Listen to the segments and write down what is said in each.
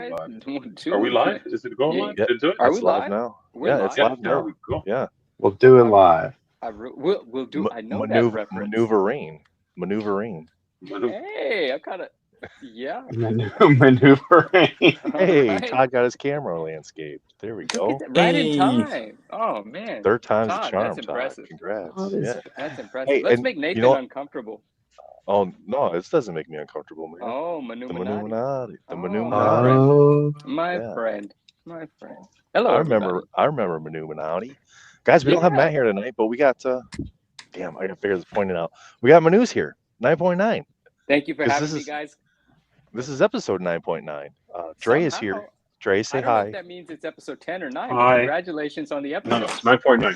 guys? Are we live? Is it going live? Yeah, Did it do it? are we it's live live? now. We're Yeah, live? it's live There now. we go. Yeah. We'll do it live. We'll do. I know that reference. Maneuvering. Hey, I kind of. Yeah. Maneuvering. Hey, Right. Todd got his camera landscaped. There we Look go. at that, right in Hey. time. Oh man. Third time's the Todd, charm, that's Todd. impressive. Congrats. Oh, this- Yeah. That's impressive. Hey, Let's and make Nathan you know what? uncomfortable. Oh no, this doesn't make me uncomfortable, man. Oh, The Manuminati. Manuminati. The Oh, Manuminati. Oh, My Yeah. friend. Hello, I everybody. remember Manuminati. Guys, we don't have Yeah. Matt here tonight, but we got damn, I gotta figure this point out. We got Manu's here. 9.9. Thank you for 'Cause having this me, is- guys. This is episode 9.9. Dre is Somehow. here. Dre, I say don't know hi. if that means it's episode 10 or 9. But Hi. congratulations on the No, episode. it's 9.9.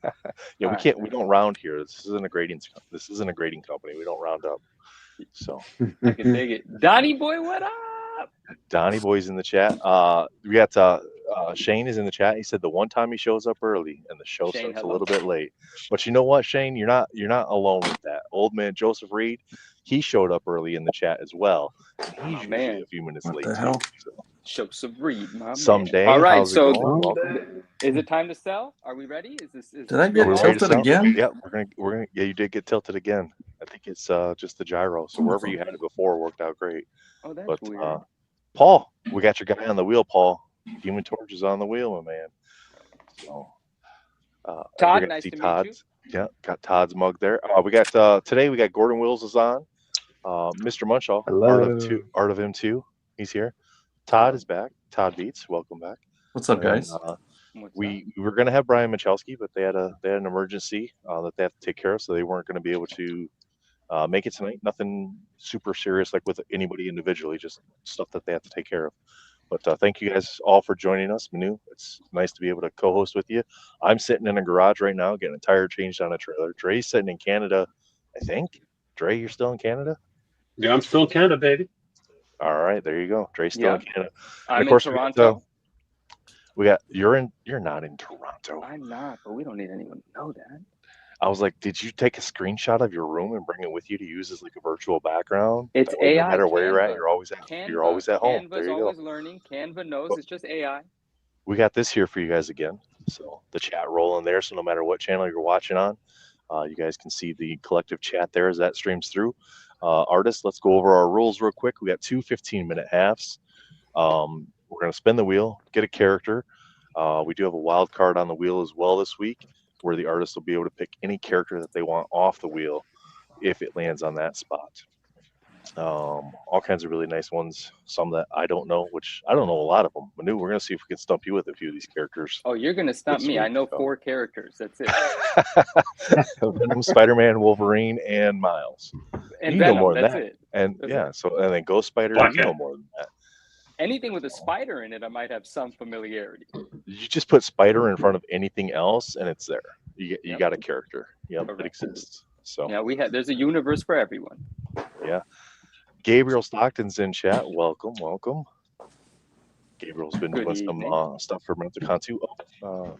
Yeah, we Alright. can't. We don't round here. This isn't a grading company. We don't round up. So I can dig it. Donnie boy, what up? Donnie Boy's in the chat. We got Shane is in the chat. He said the one time he shows up early and the show Shane, starts a hello. little bit late. But you know what, Shane? You're not alone with that. Old man Joseph Reed, he showed up early in the chat as well. And he's Oh, usually man. a few minutes What late. the too. hell? So, Joseph Reed, my man. someday. All right, how's so it going? Welcome. is it time to sell? Are we ready? Is this? Did I get Are we ready to tilted sell? again? Yeah, we're gonna. Yeah, you did get tilted again. I think it's just the gyro. So wherever you had it before worked out great. Oh, that's But weird. Paul, we got your guy on the wheel, Paul. Human Torch is on the wheel, my man. So Todd, we got nice to meet you. Todd's. Yeah, got Todd's mug there. We got today. We got Gordon Wills is on. Mr. Munshaw, Hello. Art of M2. He's here. Todd is back. Todd Beats, welcome back. What's up, guys? What's We were gonna have Brian Machelski, but they had an emergency that they have to take care of, so they weren't gonna be able to make it tonight. Nothing super serious like with anybody individually, just stuff that they have to take care of. But thank you guys all for joining us, Manu. It's nice to be able to co-host with you. I'm sitting in a garage right now getting a tire changed on a trailer. Dre's sitting in Canada, I think. Dre, you're still in Canada? Yeah, I'm still in Canada, baby. All right, there you go. Dre's still in Canada. I'm of course, in Toronto. You're not in Toronto. I'm not, but we don't need anyone to know that. I was like, did you take a screenshot of your room and bring it with you to use as like a virtual background? It's That way, AI. no matter where you're at, Canva. you're always at Canva. you're always at home. Canva's There you always go. learning. Canva knows it's just AI. We got this here for you guys again. So the chat rolling there. So no matter what channel you're watching on, you guys can see the collective chat there as that streams through. Artists, let's go over our rules real quick. We got two 15-minute halves. We're going to spin the wheel, get a character. We do have a wild card on the wheel as well this week, where the artist will be able to pick any character that they want off the wheel if it lands on that spot. All kinds of really nice ones. Some that I don't know, which I don't know a lot of them. Manu, we're going to see if we can stump you with a few of these characters. Oh, you're going to stump This me. I week, know so. 4 characters. That's it. Venom, Spider-Man, Wolverine, and Miles. And You know Venom, more than that's that. it. And That's yeah, so and then Ghost Spider, Black you know Cat. more than that. Anything with a spider in it, I might have some familiarity. You just put Spider in front of anything else, and it's there. You Yep. got a character. Yep, it Correct. exists. So Yeah, there's a universe for everyone. yeah. Gabriel Stockton's in chat. Welcome. Gabriel's been Good doing evening. some stuff for MentorCon too.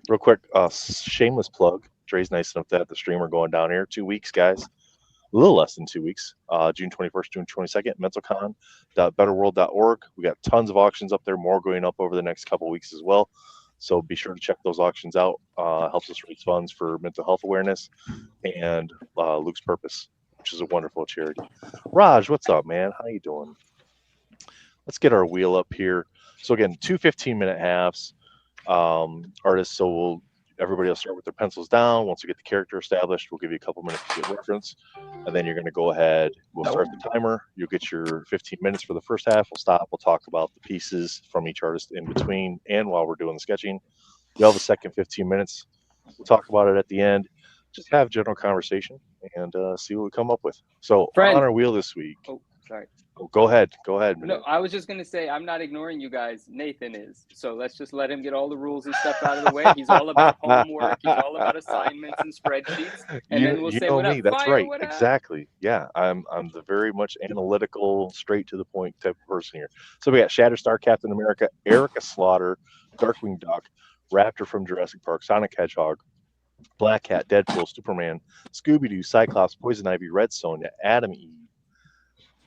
Real quick, shameless plug. Dre's nice enough to have the streamer going down here. 2 weeks, guys. A little less than 2 weeks. June 21st, June 22nd, mentalcon.betterworld.org. We got tons of auctions up there, more going up over the next couple of weeks as well. So be sure to check those auctions out. Helps us raise funds for mental health awareness and Luke's Purpose, which is a wonderful charity. Raj, what's up, man? How you doing? Let's get our wheel up here. So again, two 15-minute halves. Artists, so everybody will start with their pencils down. Once we get the character established, we'll give you a couple minutes to get reference. And then you're going to go ahead. We'll start the timer. You'll get your 15 minutes for the first half. We'll stop. We'll talk about the pieces from each artist in between and while we're doing the sketching. You'll have the second 15 minutes. We'll talk about it at the end. Just have general conversation and see what we come up with. So Friend. on our wheel this week. Oh, sorry. Oh, go ahead. No, I was just going to say, I'm not ignoring you guys. Nathan is. So let's just let him get all the rules and stuff out of the way. He's all about homework. He's all about assignments and spreadsheets. And then we'll say, know what me. up? That's Fire, right. what up? Exactly. Yeah, I'm the very much analytical, straight to the point type of person here. So we got Shatterstar, Captain America, Erica Slaughter, Darkwing Duck, Raptor from Jurassic Park, Sonic Hedgehog, Black Cat, Deadpool, Superman, Scooby-Doo, Cyclops, Poison Ivy, Red Sonja, Adam Eve,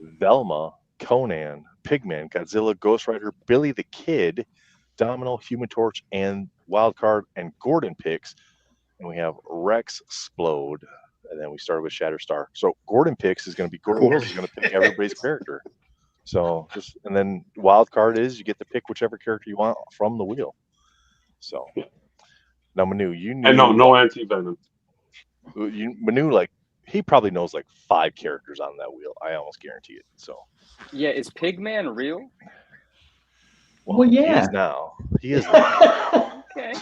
Velma, Conan, Pigman, Godzilla, Ghost Rider, Billy the Kid, Domino, Human Torch, and Wildcard and Gordon picks. And we have Rex Splode. And then we started with Shatterstar. So Gordon picks is going to be Gordon. Is going to pick everybody's character. So and then Wildcard is you get to pick whichever character you want from the wheel. So now Manu, you knew. And no anti-venom. Manu, like, he probably knows like 5 characters on that wheel. I almost guarantee it. So yeah, is Pigman real? Well, yeah. He is now. He is now. Okay.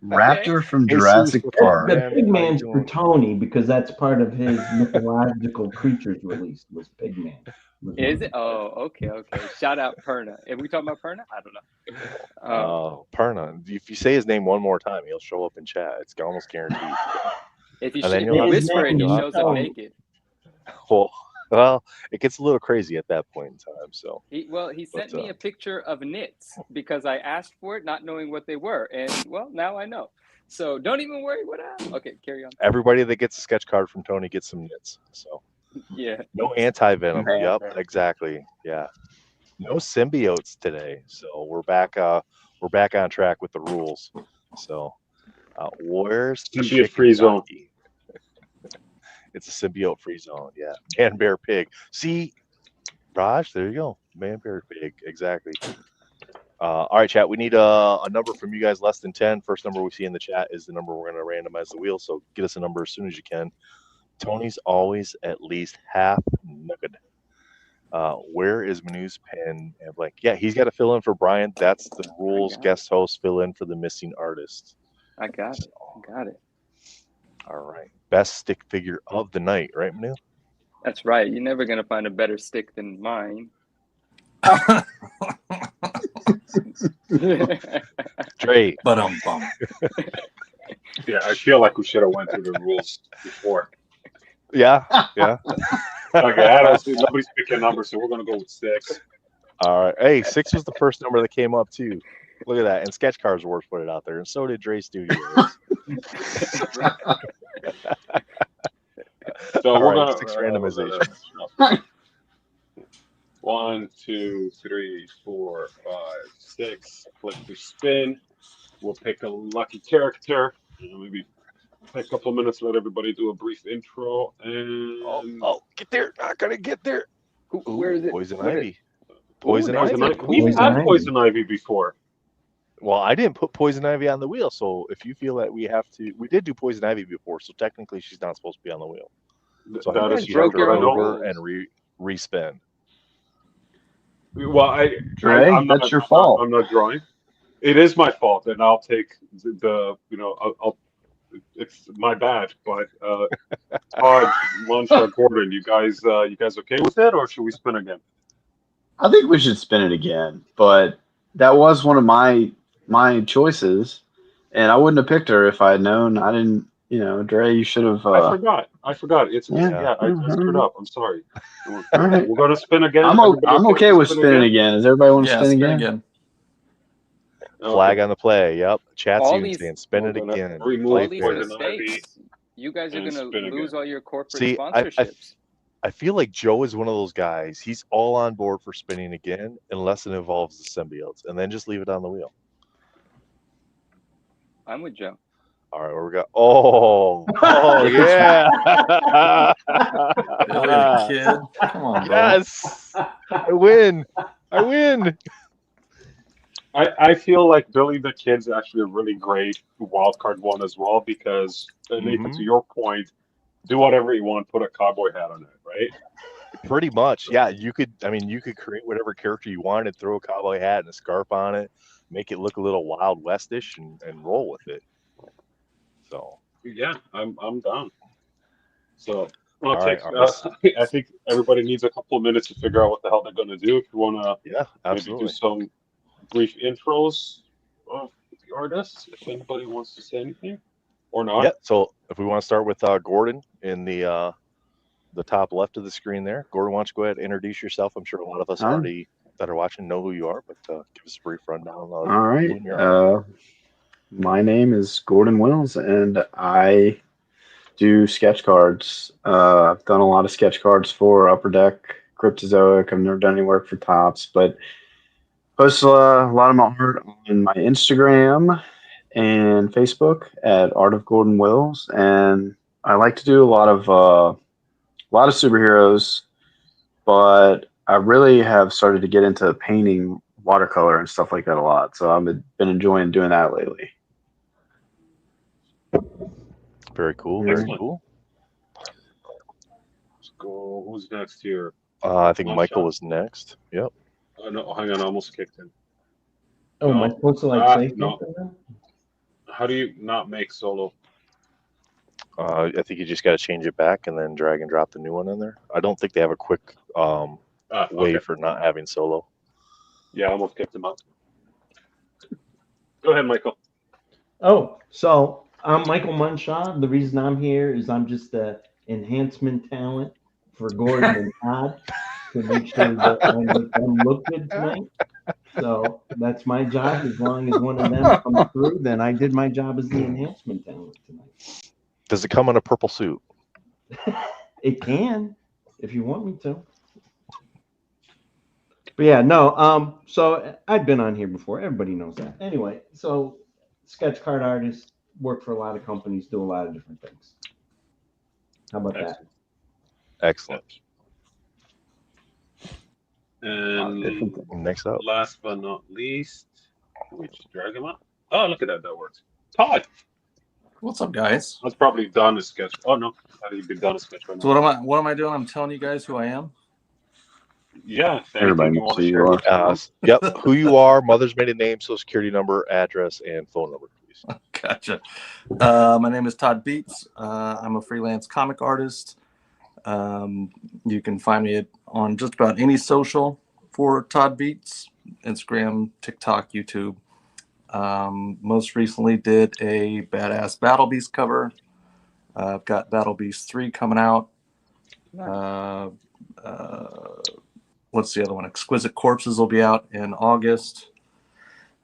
Raptor from Jurassic Park. The Pigman's for Tony because that's part of his mythological creatures release was Pigman. Is it? Oh, okay. Shout out Perna. Are we talking about Perna? I don't know. Perna. If you say his name one more time, he'll show up in chat. It's almost guaranteed. If you whisper it, he shows up naked. Well, it gets a little crazy at that point in time. So he sent me a picture of knits because I asked for it, not knowing what they were, and well, now I know. So don't even worry. Okay, carry on. Everybody that gets a sketch card from Tony gets some knits. So yeah, no anti-venom. Yep, exactly. Yeah, no symbiotes today. So we're back on track with the rules. So where's the symbiote free zone? It's a symbiote free zone. Yeah. Man, bear, pig. See, Raj, there you go. Man, bear, pig. Exactly. All right, chat. We need a number from you guys less than 10. First number we see in the chat is the number we're going to randomize the wheel. So get us a number as soon as you can. Tony's always at least half nugget. Where is Manu's pen and blank? Yeah, he's got to fill in for Brian. That's the rules. Guest host fill in for the missing artist. I got it. All right. Best stick figure of the night, right, Manu? That's right. You're never gonna find a better stick than mine. Dre. Yeah, I feel like we should have went through the rules before. Yeah. Okay, nobody's picking numbers, so we're gonna go with 6. All right. Hey, 6 was the first number that came up too. Look at that. And sketch cards were put it out there, and so did Dre Studios. So we're gonna 6 randomization. 1, 2, 3, 4, 5, 6. Click to spin. We'll pick a lucky character. Maybe take a couple minutes, let everybody do a brief intro. And get there! Not gonna get there. Where is it? Poison Ivy. Poison Ivy. We've had Poison Ivy before. Well, I didn't put Poison Ivy on the wheel, so if you feel that we did do Poison Ivy before, so technically she's not supposed to be on the wheel. So that is you have to true. run over and respin. Well, Dre, that's your fault. I'm not drawing. It is my fault, and I'll take it's my bad. But Todd, Munshaw, Gordon, you guys okay with it, or should we spin again? I think we should spin it again, but that was one of my choices, and I wouldn't have picked her if I had known. I didn't, Dre, you should have. I forgot. I screwed up. I'm sorry. All right. We're going to spin again. I'm okay with spinning again. Does everybody want to spin again? Flag on the play. Yep. Chat's All even these- saying spin it again. Remove All these Poison mistakes, you guys are and going spin to lose again. all your corporate See, sponsorships. I feel like Joe is one of those guys. He's all on board for spinning again unless it involves the symbiotes, and then just leave it on the wheel. I'm with Joe. All right, where we got? Oh yeah! Billy the Kid. Come on, bro. Yes, I win. I feel like Billy the Kid's actually a really great wildcard one as well because, Nathan, to your point, do whatever you want, put a cowboy hat on it, right? Pretty much, yeah. You could create whatever character you wanted, throw a cowboy hat and a scarf on it, make it look a little Wild Westish, and roll with it. So yeah, I'm down. So I think everybody needs a couple of minutes to figure out what the hell they're going to do. If you want to, absolutely. Maybe do some brief intros of the artists, if anybody wants to say anything or not. Yeah. So if we want to start with Gordon in the top left of the screen there, Gordon, why don't you go ahead and introduce yourself? I'm sure a lot of us already that are watching know who you are, but give us a brief rundown. All right. My name is Gordon Wills, and I do sketch cards. I've done a lot of sketch cards for Upper Deck, Cryptozoic. I've never done any work for Tops, but post a lot of my art on my Instagram and Facebook at Art of Golden Wills, and I like to do a lot of superheroes, but I really have started to get into painting watercolor and stuff like that a lot. So I've been enjoying doing that lately. Very cool. Very Excellent. cool. Let's go. Who's next here? I think Munshaw. Michael was next. Yep. Oh, no, hang on. I almost kicked him. Oh, am I No. supposed to like say No. something then? How do you not make solo? I think you just got to change it back and then drag and drop the new one in there. I don't think they have a quick way Okay. for not having solo. Yeah, I almost kicked him out. Go ahead, Michael. Oh, so I'm Michael Munshaw. The reason I'm here is I'm just the enhancement talent for Gordon and Todd to make sure that I make them look good tonight. So that's my job. As long as one of them comes through, then I did my job as the enhancement talent tonight. Does it come in a purple suit? It can, if you want me to. But yeah, no. So I've been on here before. Everybody knows that. Anyway, so sketch card artist, work for a lot of companies, do a lot of different things. How about that? Excellent. And Next up. last but not least, we just drag him up. Oh, look at that. That works. Todd. What's up, guys? That's probably done a sketch. Oh, no. How do you be done a sketch right now? So what am I doing? I'm telling you guys who I am. Yeah. Everybody knows who you are. Yep. Who you are, mother's maiden name, social security number, address, and phone number, please. Gotcha. My name is Todd Beats. I'm a freelance comic artist. You can find me on just about any social for Todd Beats, Instagram, TikTok, YouTube. Most recently did a badass Battle Beast cover. I've got Battle Beast 3 coming out. What's the other one? Exquisite Corpses will be out in August.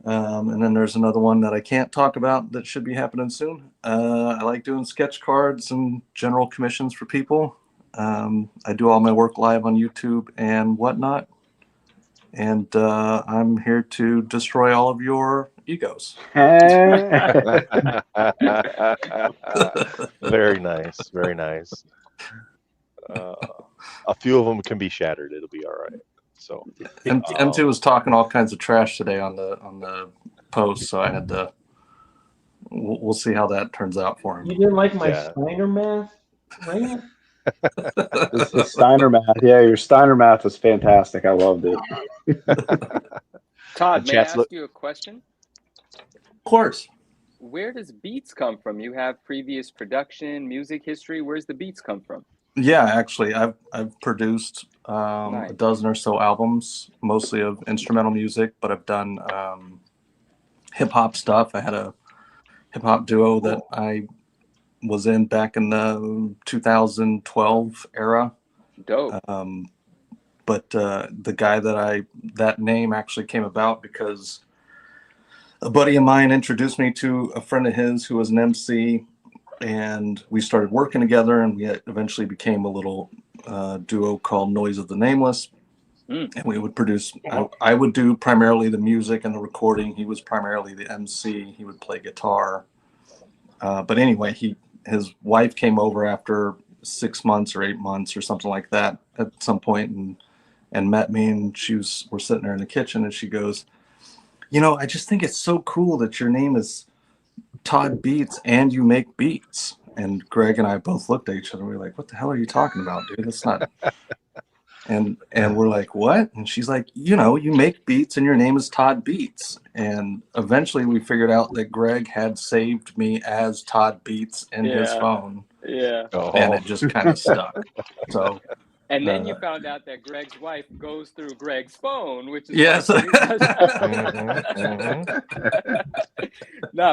And then there's another one that I can't talk about that should be happening soon. I like doing sketch cards and general commissions for people. I do all my work live on YouTube and whatnot. And I'm here to destroy all of your egos. Very nice. Very nice. A few of them can be shattered. It'll be all right. So M2 was talking all kinds of trash today on the post, so I had to. We'll see how that turns out for him. You didn't like my Steiner math, right? This is Steiner math. Yeah, your Steiner math was fantastic. I loved it. Todd, may I ask you a question? Of course. Where does beats come from? You have previous production, music history. Where's the beats come from? Yeah, actually, I've produced a dozen or so albums, mostly of instrumental music, but I've done hip hop stuff. I had a hip hop duo that I was in back in the 2012 era. Dope. But the guy that name actually came about because a buddy of mine introduced me to a friend of his who was an MC, and we started working together, and we eventually became a little duo called Noise of the Nameless. And we would produce, I would do primarily the music and the recording. He was primarily the MC. He would play guitar. But anyway, his wife came over after 6 months or 8 months or something like that at some point and met me, and we're sitting there in the kitchen, and she goes, I just think it's so cool that your name is Todd Beats and you make beats. And Greg and I both looked at each other. We were like, what the hell are you talking about, dude? That's not. And we're like, what? And she's like, you make beats and your name is Todd Beats. And eventually we figured out that Greg had saved me as Todd Beats in his phone. Yeah. And it just kind of stuck. So. And then you found out that Greg's wife goes through Greg's phone, which is yes. No,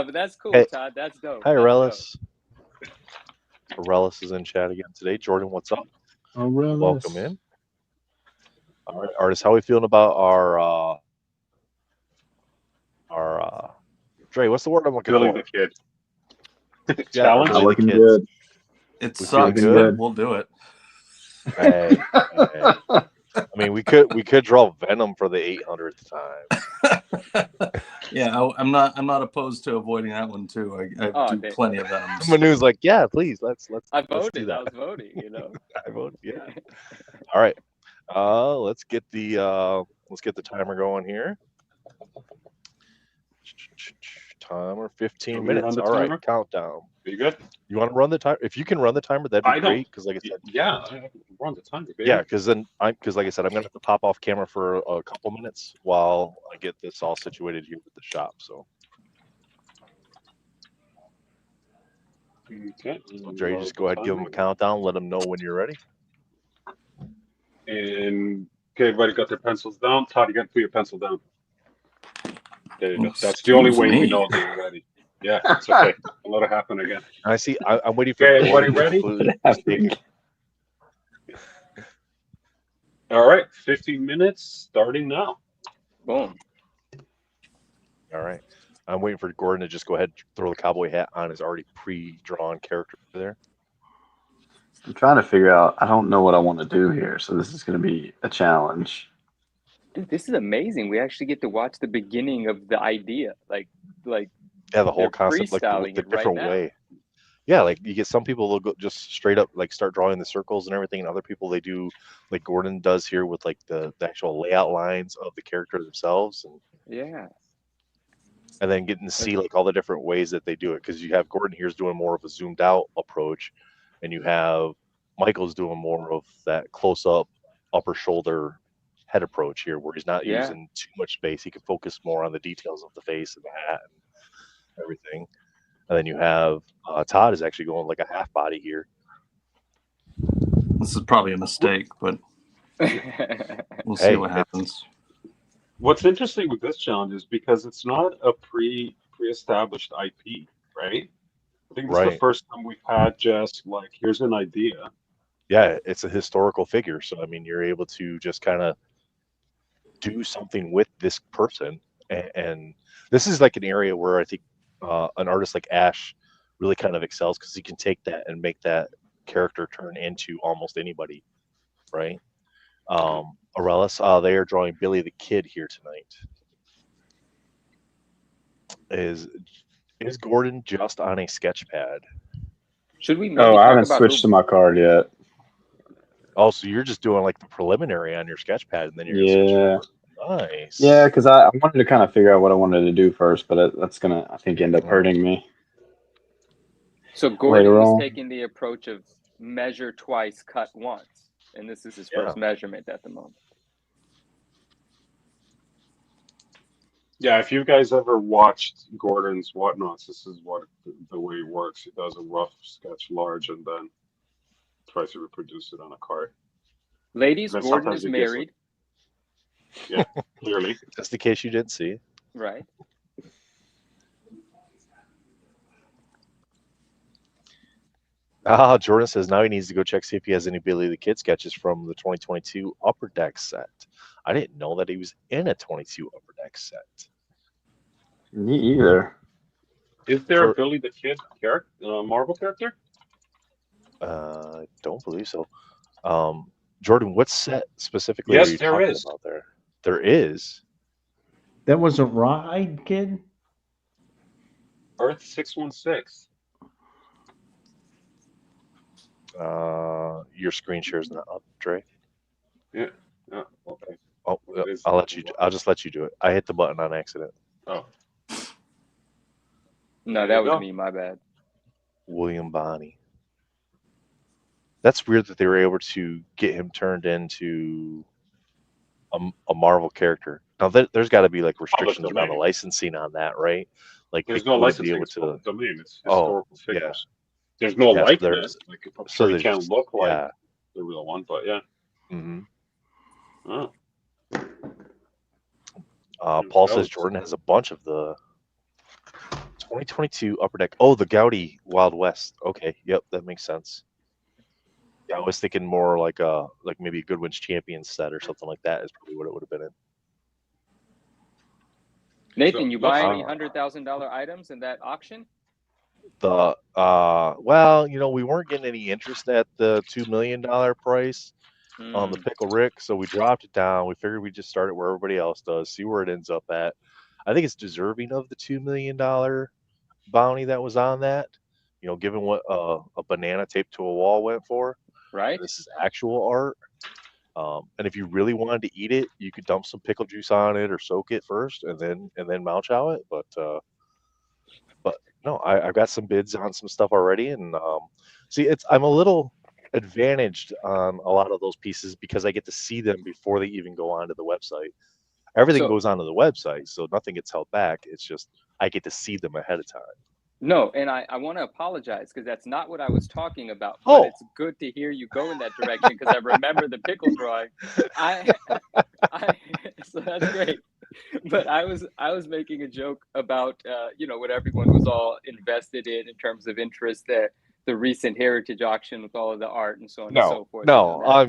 but that's cool, Hey, Todd. That's dope. Hi, Relis. Relis is in chat again today. Jordan, what's up? Welcome in. All right, artists, how are we feeling about our Dre? What's the word I'm looking Billy for? the Kid. Yeah, Challenge. Billy the Looking Kid. good. It We sucks, feel but good. we'll do it. Hey. I mean, we could draw Venom for the 800th time. Yeah, I'm not opposed to avoiding that one too. I do plenty of Venoms. Manu's like, yeah, please, let's I do voted. that. I was voting. You know. I voted. Yeah. All right. Let's get the timer going here. Timer 15 Want me to run minutes. the All right, timer? countdown. Are you good? You want to run the timer? If you can run the timer, that'd I be don't- great. Because like I said, Yeah, I run the timer, baby. yeah, because like I said, I'm gonna have to pop off camera for a couple minutes while I get this all situated here with the shop. So, Okay. Dre, just go ahead and give them a countdown. Let them know when you're ready. And okay, everybody got their pencils down. Todd, you got to put your pencil down. There you go. That's the only way we know they're ready. Yeah, it's okay. I'll let it happen again. I see. I'm waiting for. Okay, everybody Gordon to ready? completely mistake. All right, 15 minutes starting now. Boom. All right. I'm waiting for Gordon to just go ahead and throw the cowboy hat on his already pre-drawn character there. I'm trying to figure out. I don't know what I want to do here, so this is going to be a challenge. Dude, this is amazing. We actually get to watch the beginning of the idea. Like Yeah, the whole they're concept, like the freestyling it right different now. way. Yeah, like you get some people will go just straight up like start drawing the circles and everything, and other people they do like Gordon does here with like the actual layout lines of the character themselves, Yeah. and then getting to see like all the different ways that they do it. Because you have Gordon here's doing more of a zoomed out approach, and you have Michael's doing more of that close up upper shoulder head approach here, where he's not Yeah. using too much space. He can focus more on the details of the face and the hat and everything. And then you have Todd is actually going like a half body here. This is probably a mistake, but we'll see Hey, what happens. What's interesting with this challenge is because it's not a pre-established IP, right? I think this is the Right. first time we've had just like, here's an idea. Yeah, it's a historical figure. So, I mean, you're able to just kind of do something with this person. And this is like an area where I think an artist like Ash really kind of excels because he can take that and make that character turn into almost anybody, right? Aurelius, they are drawing Billy the Kid here tonight. Is Gordon just on a sketch pad? Should we maybe Oh, I talk haven't about switched to my card yet. Oh, so you're just doing like the preliminary on your sketch pad, and then you're Yeah. nice. Yeah, because I wanted to kind of figure out what I wanted to do first, but that's gonna, I think, end up hurting me. So Gordon Later was on. taking the approach of measure twice, cut once, and this is his first measurement at the moment. Yeah, if you guys ever watched Gordon's Whatnots, this is what the way it works. He does a rough sketch large and then tries to reproduce it on a card. Ladies, Then Gordon sometimes is he gives married, Yeah, clearly. Just in case you didn't see. right? Jordan says now he needs to go check see if he has any Billy the Kid sketches from the 2022 Upper Deck set. I didn't know that he was in a 22 Upper Deck set. Me either. Is there a Billy the Kid character, Marvel character? I don't believe so. Jordan, what set specifically Yes, are you there talking is. about there? There is. That wasn't Rawhide Kid? Earth 616. Your screen share is not up, Dre. Yeah. Okay. Oh, Well, it is I'll let you. up. I'll just let you do it. I hit the button on accident. Oh. No, There that you was go. me. My bad. William Bonney. That's weird that they were able to get him turned into a Marvel character. Now, there's got to be like restrictions around the domain. licensing on that, right? Like There's they no wouldn't be licensing able for the to. domain. It's Oh, historical yeah. figures. There's no Yes, likeness. Like, I'm So sure he there's can't just- look like yeah. the real one, but yeah. hmm Oh. Paul that says was- Jordan has a bunch of the 2022 Upper Deck. Oh, the Gaudy Wild West. Okay, yep, that makes sense. Yeah, I was thinking more like maybe a Goodwin's Champion set or something like that is probably what it would have been in. Nathan, So, you buy let's- any $100,000 items in that auction? Well, we weren't getting any interest at the $2 million price, on the Pickle Rick, so we dropped it down. We figured we'd just start it where everybody else does, see where it ends up at. I think it's deserving of the $2 million bounty that was on that. You know, given what a banana taped to a wall went for. Right. This is actual art. And if you really wanted to eat it, you could dump some pickle juice on it or soak it first, and then mouth chow it. But no, I've got some bids on some stuff already, and see, I'm a little advantaged on a lot of those pieces because I get to see them before they even go onto the website. Everything goes onto the website, so nothing gets held back. It's just I get to see them ahead of time. No, and I want to apologize because that's not what I was talking about. But it's good to hear you go in that direction because I remember the pickle drawing. So that's great. But I was making a joke about what everyone was all invested in terms of interest, the recent heritage auction with all of the art and so on and so forth. No,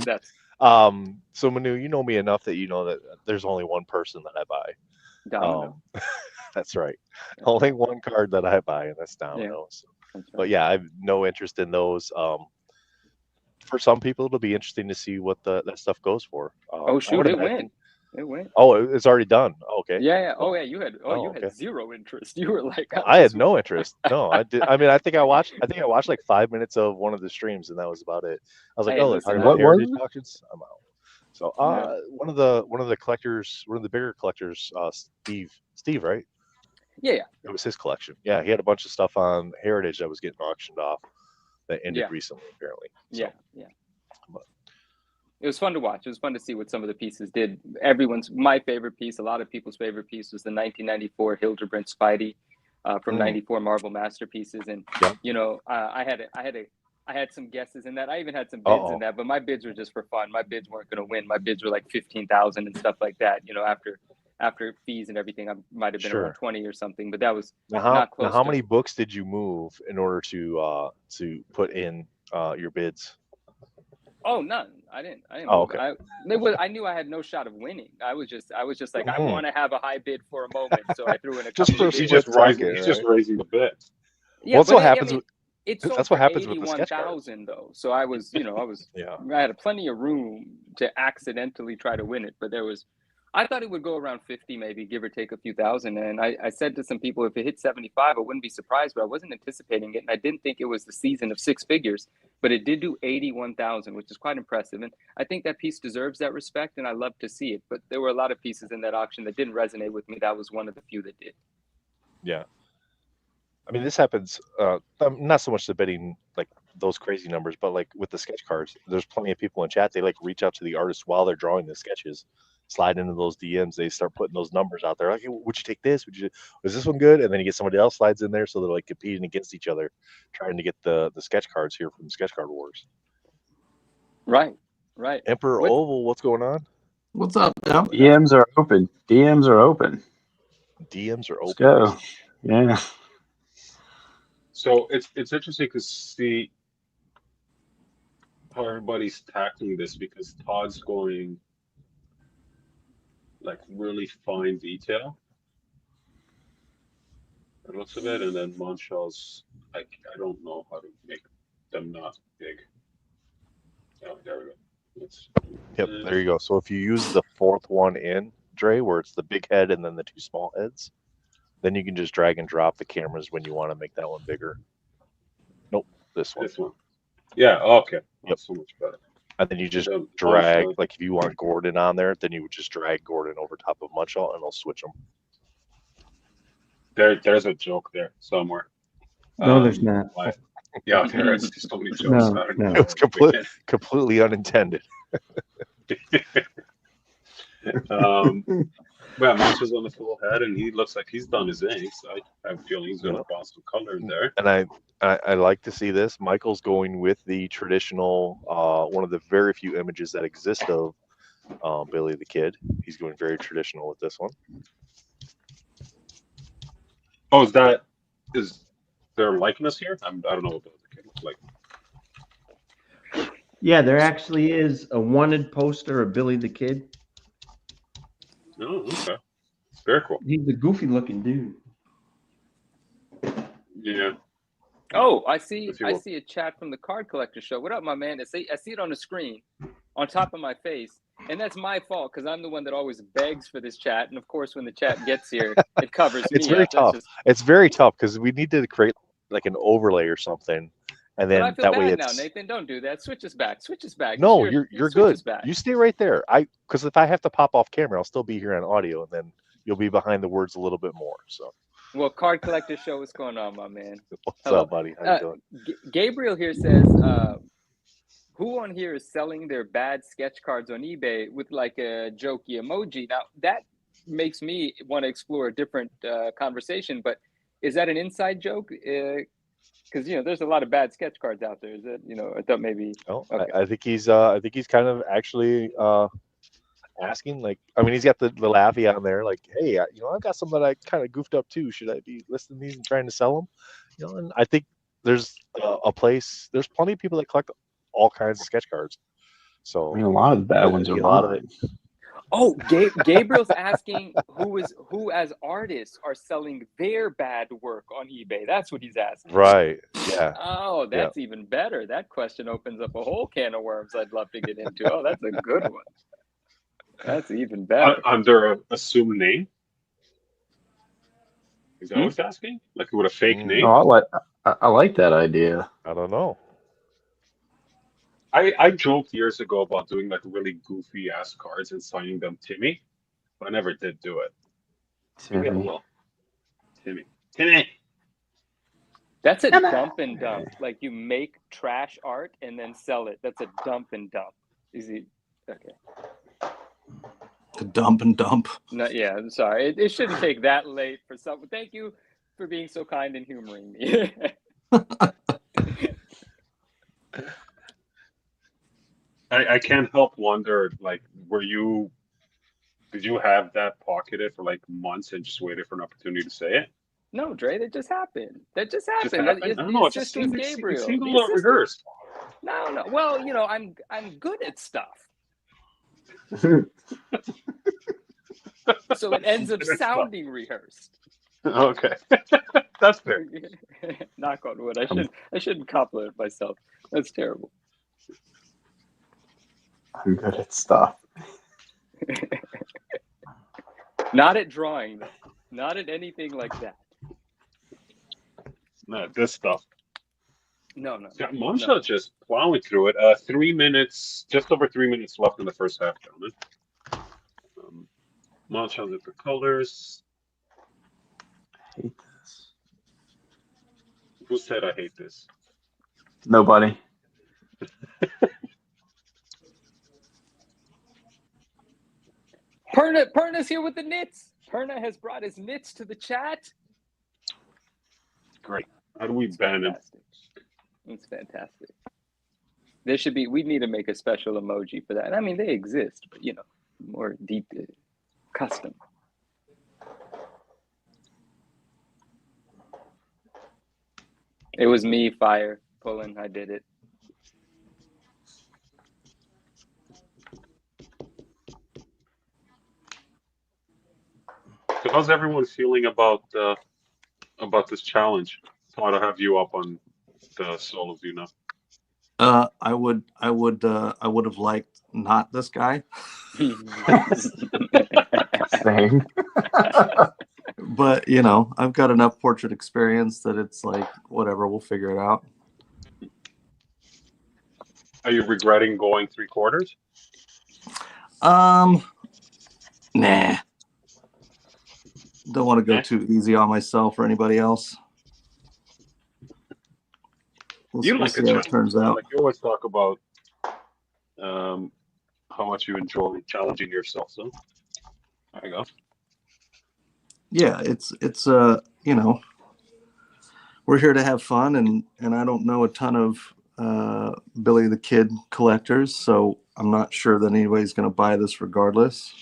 so Manu, you know me enough that you know that there's only one person that I buy. Domino. That's right. Only one card that I buy, and that's Domino. Yeah. Right. But yeah, I have no interest in those. For some people, it'll be interesting to see what that stuff goes for. Oh shoot, it went. It went. Oh, it's already done. Okay. Yeah. Oh yeah, you had had zero interest. You were like, I had no interest. No, I did. I mean, I think I watched like 5 minutes of one of the streams, and that was about it. I was like, they're talking about heritage auctions. I'm out. So one of the collectors, one of the bigger collectors, Steve, right? Yeah. It was his collection. Yeah, he had a bunch of stuff on heritage that was getting auctioned off that ended recently, apparently. So, yeah. But it was fun to watch. It was fun to see what some of the pieces did. My favorite piece, a lot of people's favorite piece, was the 1994 Hildebrandt Spidey from 94 Marvel Masterpieces, and I had some guesses in that. I even had some bids in that, but my bids were just for fun. My bids weren't going to win. My bids were like 15,000 and stuff like that. After fees and everything, I might have been around 20 or something. But that was not close. Now, how many books did you move in order to put in your bids? Oh, none. I didn't. Okay. I knew I had no shot of winning. I was just like, I want to have a high bid for a moment, so I threw in a couple. He's just raising the bid. Yeah, well, that's what happens. That's what happens with the sketch cards, though. So I was, I had plenty of room to accidentally try to win it, but I thought it would go around 50, maybe, give or take a few thousand. And I said to some people, if it hit 75, I wouldn't be surprised, but I wasn't anticipating it. And I didn't think it was the season of six figures, but it did do 81,000, which is quite impressive. And I think that piece deserves that respect, and I love to see it. But there were a lot of pieces in that auction that didn't resonate with me. That was one of the few that did. Yeah. I mean, this happens, not so much debating like those crazy numbers, but like with the sketch cards, there's plenty of people in chat. They like reach out to the artists while they're drawing the sketches, slide into those DMs. They start putting those numbers out there. Like, hey, would you take this? Was this one good? And then you get somebody else slides in there. So they're like competing against each other, trying to get the sketch cards here from Sketch Card Wars. Right. Emperor Oval, what's going on? What's up, Em? DMs are open. DMs are open. Let's go. Yeah. So it's interesting to see how everybody's tackling this because Todd's going like really fine detail. It looks of it, and then Munshaw's like I don't know how to make them not big. Oh, there we go. There you go. So if you use the fourth one in, Dre, where it's the big head and then the two small heads, then you can just drag and drop the cameras when you want to make that one bigger. Nope, this one. Yeah, okay. That's so much better. And then you just drag, like if you want Gordon on there, then you would just drag Gordon over top of Munshaw and it'll switch them. There's a joke there somewhere. No, there's not. Yeah, there's just so many jokes. No. It was completely unintended. Well, Monster's on the full head, and he looks like he's done his inks. I have a feeling he's going to pass some color in there. And I like to see this. Michael's going with the traditional, one of the very few images that exist of Billy the Kid. He's going very traditional with this one. Oh, is there likeness here? I don't know what Billy the Kid looks like. Yeah, there actually is a wanted poster of Billy the Kid. Oh, okay. Very cool. He's a goofy looking dude. Yeah. Oh, I see a chat from the Card Collector Show. What up, my man? I see it on the screen. on top of my face. And that's my fault because I'm the one that always begs for this chat. And of course, when the chat gets here, it covers me. It's very tough. It's very tough because we need to create like an overlay or something. And then but I feel that bad way now, it's Nathan. Don't do that. Switch us back. Switch us back. no, you're good. Back. You stay right there. Because if I have to pop off camera, I'll still be here on audio, and then you'll be behind the words a little bit more. So, well, Card Collector Show, what's going on, my man? What's up, buddy? How you doing? Gabriel here says, who on here is selling their bad sketch cards on eBay with like a jokey emoji? Now that makes me want to explore a different conversation. But is that an inside joke? Because there's a lot of bad sketch cards out there. Is it? I thought maybe. Oh, okay. I think he's kind of actually asking, like, I mean, he's got the laughy on there, like, hey, I've got some that I kind of goofed up too. Should I be listing these and trying to sell them? And I think there's a place. There's plenty of people that collect all kinds of sketch cards. So I mean, a lot of the bad ones are a lot of mine. it. Oh, Gabriel's asking who as artists are selling their bad work on eBay. That's what he's asking. Right. Yeah. Oh, that's even better. That question opens up a whole can of worms I'd love to get into. Oh, that's a good one. That's even better. Under an assumed name? Is that what he's asking? Like with a fake name? No, I like that idea. I don't know. I joked years ago about doing like really goofy ass cards and signing them Timmy, but I never did do it. Timmy. That's a dump and dump. Like you make trash art and then sell it. That's a dump and dump. Easy. Okay. The dump and dump. No, yeah, I'm sorry. It shouldn't take that late for someone. Thank you for being so kind and humoring me. I can't help wonder, like, did you have that pocketed for like months and just waited for an opportunity to say it? No, Dre, that just happened. I don't know. It just seemed a little rehearsed. No. Well, I'm good at stuff. So it ends up sounding rehearsed. Okay. That's fair. Knock on wood. I shouldn't compliment myself. That's terrible. I'm good at stuff. Not at drawing, though. Not at anything like that. Not this stuff. No. Munshaw just plowing through it. 3 minutes, just over 3 minutes left in the first half, gentlemen. Munshaw's at the colors. I hate this. Who said I hate this? Nobody. Perna's here with the knits. Perna has brought his knits to the chat. Great. How do we ban him? It's fantastic. We need to make a special emoji for that. I mean, they exist, but more deep, custom. It was me, Fire, pulling. I did it. So how's everyone feeling about this challenge? Todd, I'll have you up on the solo view now. I would have liked not this guy. Same. But I've got enough portrait experience that it's like whatever, we'll figure it out. Are you regretting going 3/4? Nah. Don't want to go too easy on myself or anybody else. We'll see how it turns out. Like you always talk about how much you enjoy challenging yourself. So there you go. Yeah, it's we're here to have fun, and I don't know a ton of Billy the Kid collectors, so I'm not sure that anybody's going to buy this regardless.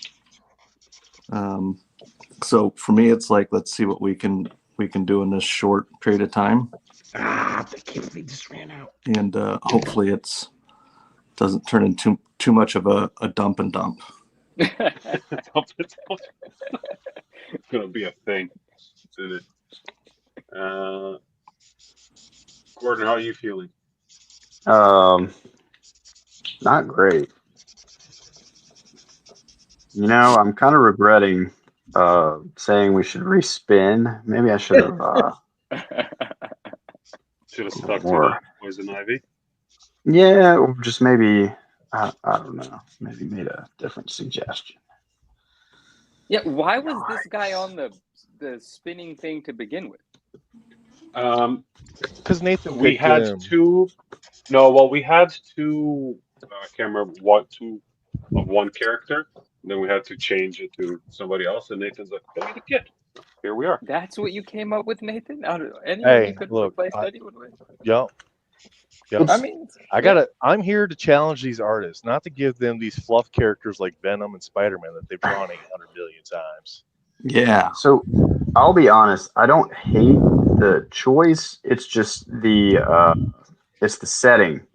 So for me, it's like, let's see what we can do in this short period of time. The kid just ran out. And hopefully it doesn't turn into too much of a dump and dump. It's gonna be a thing, isn't it? Gordon, how are you feeling? Not great. You know, I'm kind of regretting saying we should respin. Maybe I should have Should have stuck to more. the poison ivy. Yeah, or just maybe I don't know. Maybe made a different suggestion. Yeah, why was this guy on the spinning thing to begin with? Because Nathan We picked had him. two. No, well, we had two. I can't remember what two of one character. Then we had to change it to somebody else, and Nathan's like, "Give me the kid." Here we are. That's what you came up with, Nathan? Out of anyone you could replace anyone with? Yep. I mean, I'm here to challenge these artists, not to give them these fluff characters like Venom and Spider-Man that they've drawn 800 billion times. Yeah. So I'll be honest. I don't hate the choice. It's just it's the setting.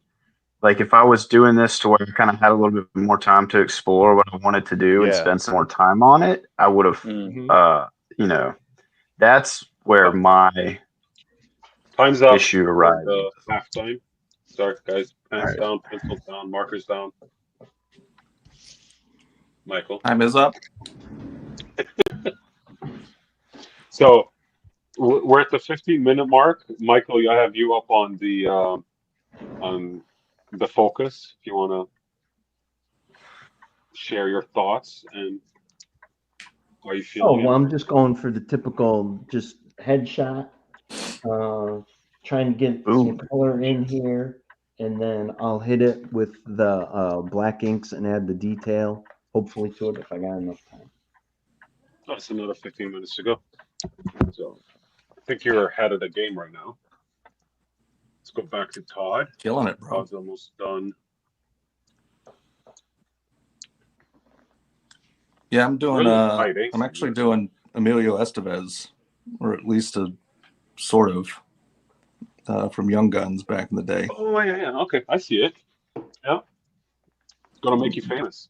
Like if I was doing this to where I kind of had a little bit more time to explore what I wanted to do and spend some more time on it, I would have, you know, that's where my time's up. Issue arrived. Half time. Start, guys. Pens down, pencils down, markers down. Michael. Time is up. So we're at the 15-minute mark. Michael, I have you up on the focus. If you want to share your thoughts and how you feel. Oh, well, I'm just going for the typical just headshot. Trying to get some color in here, and then I'll hit it with the black inks and add the detail, hopefully, to it if I got enough time. That's another 15 minutes to go. So I think you're ahead of the game right now. Let's go back to Todd. Killing it, bro. Todd's almost done. Yeah, I'm doing. Really I'm actually doing Emilio Estevez, or at least a sort of from Young Guns back in the day. Oh yeah. Okay, I see it. Yeah, it's gonna make you famous.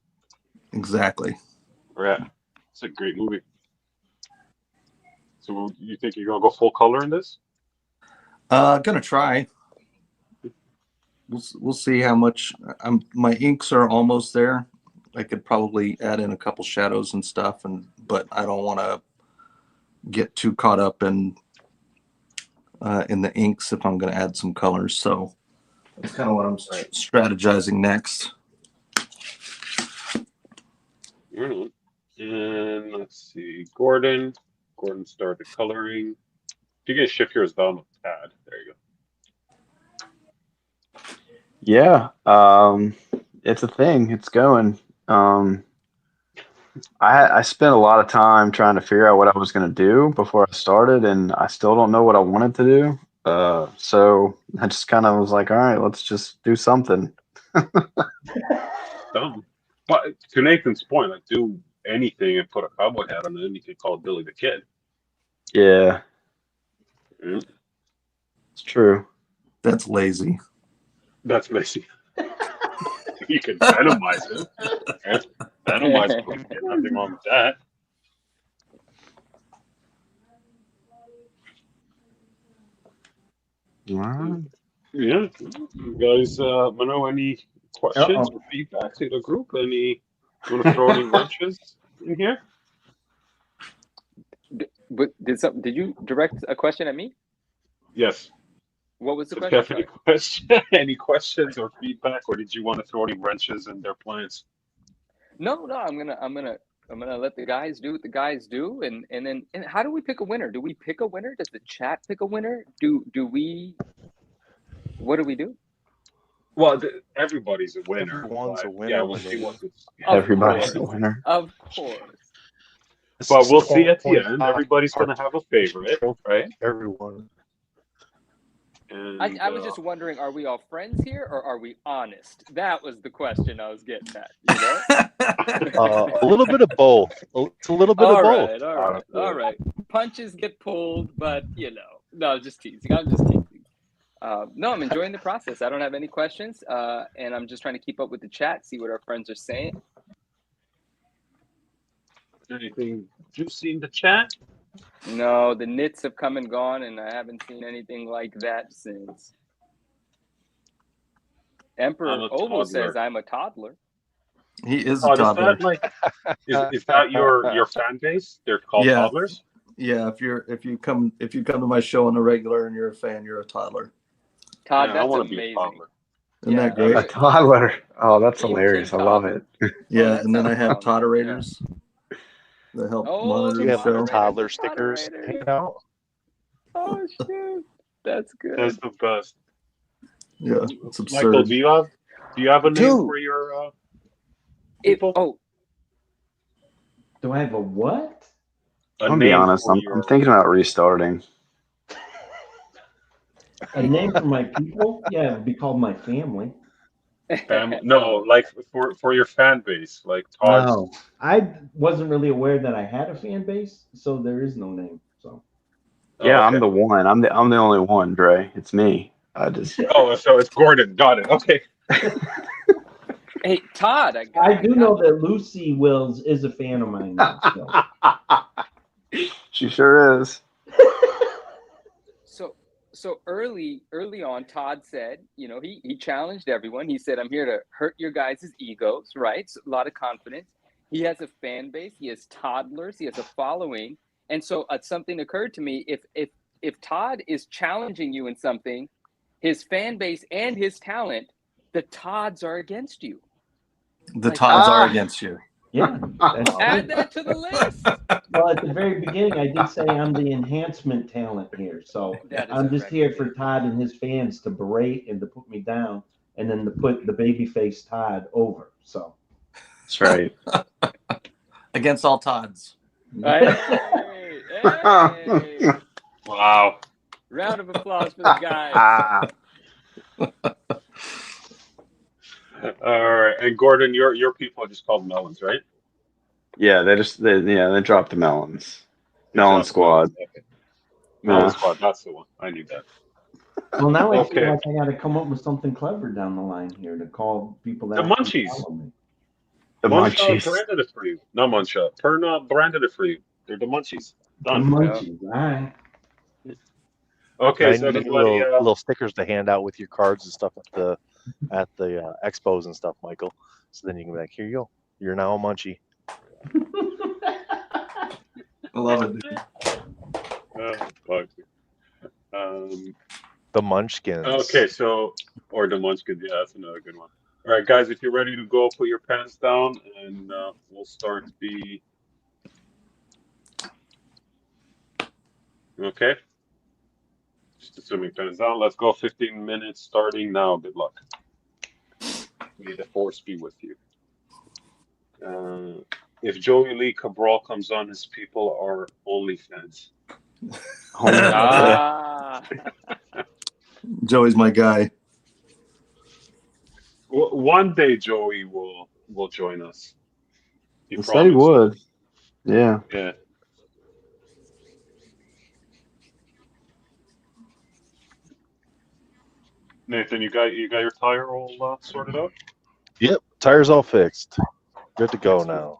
Exactly. Yeah, it's a great movie. So you think you're gonna go full color in this? Gonna try. We'll see how much. My inks are almost there. I could probably add in a couple shadows and stuff, but I don't want to get too caught up in the inks if I'm going to add some colors. So that's kind of what I'm strategizing next. And let's see, Gordon started coloring. You can shift yours down with pad. There you go. Yeah, it's a thing. It's going. I spent a lot of time trying to figure out what I was going to do before I started, and I still don't know what I wanted to do. So I just kind of was like, all right, let's just do something. Dumb. But to Nathan's point, like do anything and put a cowboy hat on it, and you can call it Billy the Kid. Yeah. It's true. That's lazy. That's lazy. You could Venomize it. Venomize it. Nothing wrong with that. Wow. Yeah. You guys, Mano, any questions or feedback to the group? You want to throw any wrenches in here? But did you direct a question at me? Yes. What was the question? Any questions or feedback, or did you want to throw any wrenches in their plans? No. I'm gonna let the guys do what the guys do, and then how do we pick a winner? Do we pick a winner? Does the chat pick a winner? Do we? What do we do? Well, everybody's a winner. Everyone's a winner. Yeah, we'll see what everybody's a winner. Of course. But we'll see at the end. Everybody's going to have a favorite, right? Everyone. And, I was just wondering, are we all friends here, or are we honest? That was the question I was getting at. You know? A little bit of both. It's a little bit of both. All right. Punches get pulled, but no, just teasing. I'm just teasing. No, I'm enjoying the process. I don't have any questions, and I'm just trying to keep up with the chat, see what our friends are saying. Anything juicy in the chat? No, the nits have come and gone, and I haven't seen anything like that since. Emperor Ovo says I'm a toddler. He is a Oh, is toddler. that like is that your fan base? They're called Yeah. toddlers? Yeah, if you come to my show on a regular and you're a fan, you're a toddler. Todd, I that's want to be a amazing. toddler. Isn't that great? A toddler. Oh, that's King hilarious. I love it. Yeah, that and then I sounds have fun. Todderators that help Oh, monitor Do the you the have show. toddler stickers Moderators. hanging out? Oh shit, that's good. That's the best. Yeah, it's Michael, absurd. do you have a name Dude. for your If, people? oh, Do I have a what? A I'm gonna be name honest. for I'm your thinking about restarting. A name for my people? Yeah, it would be called my family. family. No, like for your fan base, like Todd's. Oh, I wasn't really aware that I had a fan base, so there is no name. So Yeah, okay. I'm the one. I'm the only one, Dre. It's me. I just Oh, so it's Gordon. Got it. Okay. hey, Todd, I do know that Lucy Wills is a fan of mine now. So. she sure is. So early on, Todd said, he challenged everyone. He said, "I'm here to hurt your guys' egos," right? So a lot of confidence. He has a fan base. He has toddlers. He has a following. And so something occurred to me: if Todd is challenging you in something, his fan base and his talent, the Todds are against you. The Todds are against you. Yeah. Add that to the list. Well, at the very beginning, I did say I'm the enhancement talent here. So I'm just here for Todd and his fans to berate and to put me down, and then to put the babyface Todd over. So that's right. Against all Todds. Hey. Wow. Round of applause for the guys. All right, and Gordon, your people are just called melons, right? Yeah, they dropped the melons. Melon Squad. Okay. Melon Squad, that's the one. I need that. Well, now I Okay. feel like I got to come up with something clever down the line here to call people that The Munchies. follow me. The Munshaw Munchies. branded it for you. Not Munshaw. Perna branded it for you. They're the Munchies. The Done. Munchies. All right. Okay, I so need everybody. little stickers to hand out with your cards and stuff at the expos and stuff, Michael. So then you can be like, here you go. You're now a munchie. I love it, dude. The Munchkins. Okay, or the Munchkins. Yeah, that's another good one. All right, guys, if you're ready to go, put your pens down, and we'll start the. Okay. Just assuming pens down. Let's go. 15 minutes starting now. Good luck. May the force be with you. If Joey Lee Cabral comes on, his people are OnlyFans. Joey's my guy. One day Joey will join us. He said he would. Yeah. Yeah. Nathan, you got your tire all sorted out? Yep, tire's all fixed. Good to go now.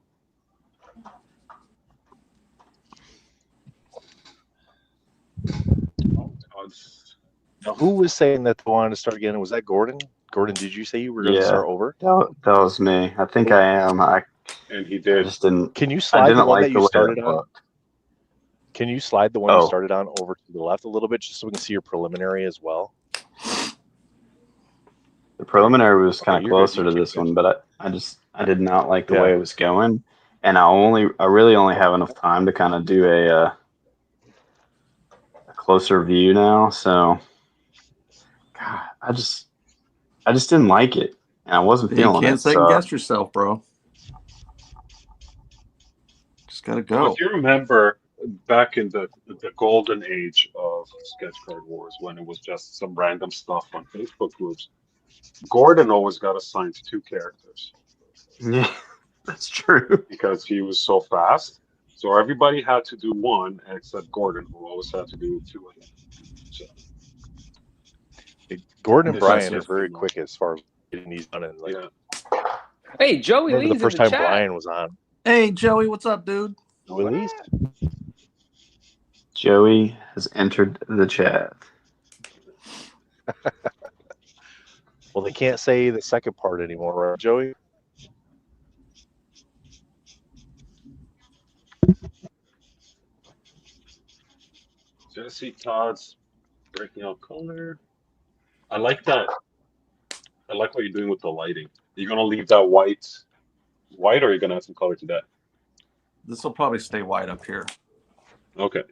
Now, who was saying that they wanted to start again? Was that Gordon? Gordon, did you say you were going to start over? That was me. I think I am. And he did. I just didn't. Can you slide the one that you started on? looked. Can you slide the one you started on over to the left a little bit, just so we can see your preliminary as well? The preliminary was kind of closer to this one, but I did not like the way it was going, and I really only have enough time to kind of do a closer view now. So, God, I just didn't like it, and I wasn't feeling it. You can't second guess yourself, bro. Just gotta go. Well, if you remember back in the golden age of Sketch Card Wars, when it was just some random stuff on Facebook groups, Gordon always got assigned 2 characters. Yeah, that's true. Because he was so fast. So everybody had to do 1 except Gordon, who always had to do 2 of them. So, Gordon and Brian are very quick as far as getting these done. And hey, Joey Lee's the first time Brian was on. Hey, Joey, what's up, dude? Joey Lee's. Joey has entered the chat. Well, they can't say the second part anymore, right, Joey? Jesse Todd's breaking out color. I like that. I like what you're doing with the lighting. You're gonna leave that white, or are you gonna add some color to that? This will probably stay white up here. Okay.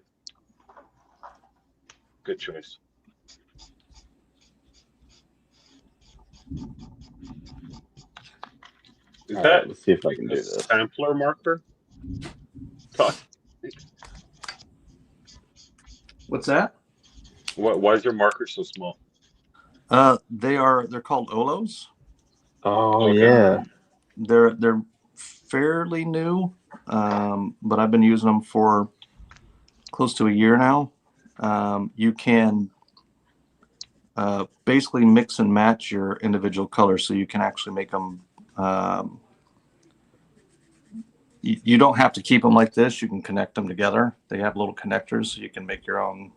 Good choice. Is that? Let's see if I like can a do this. sampler marker? Todd, What's that? why is your marker so small? They're called Olos. Oh Okay. yeah. They're fairly new, but I've been using them for close to a year now. You can basically mix and match your individual colors, so you can actually make them. You don't have to keep them like this. You can connect them together. They have little connectors, so you can make your own.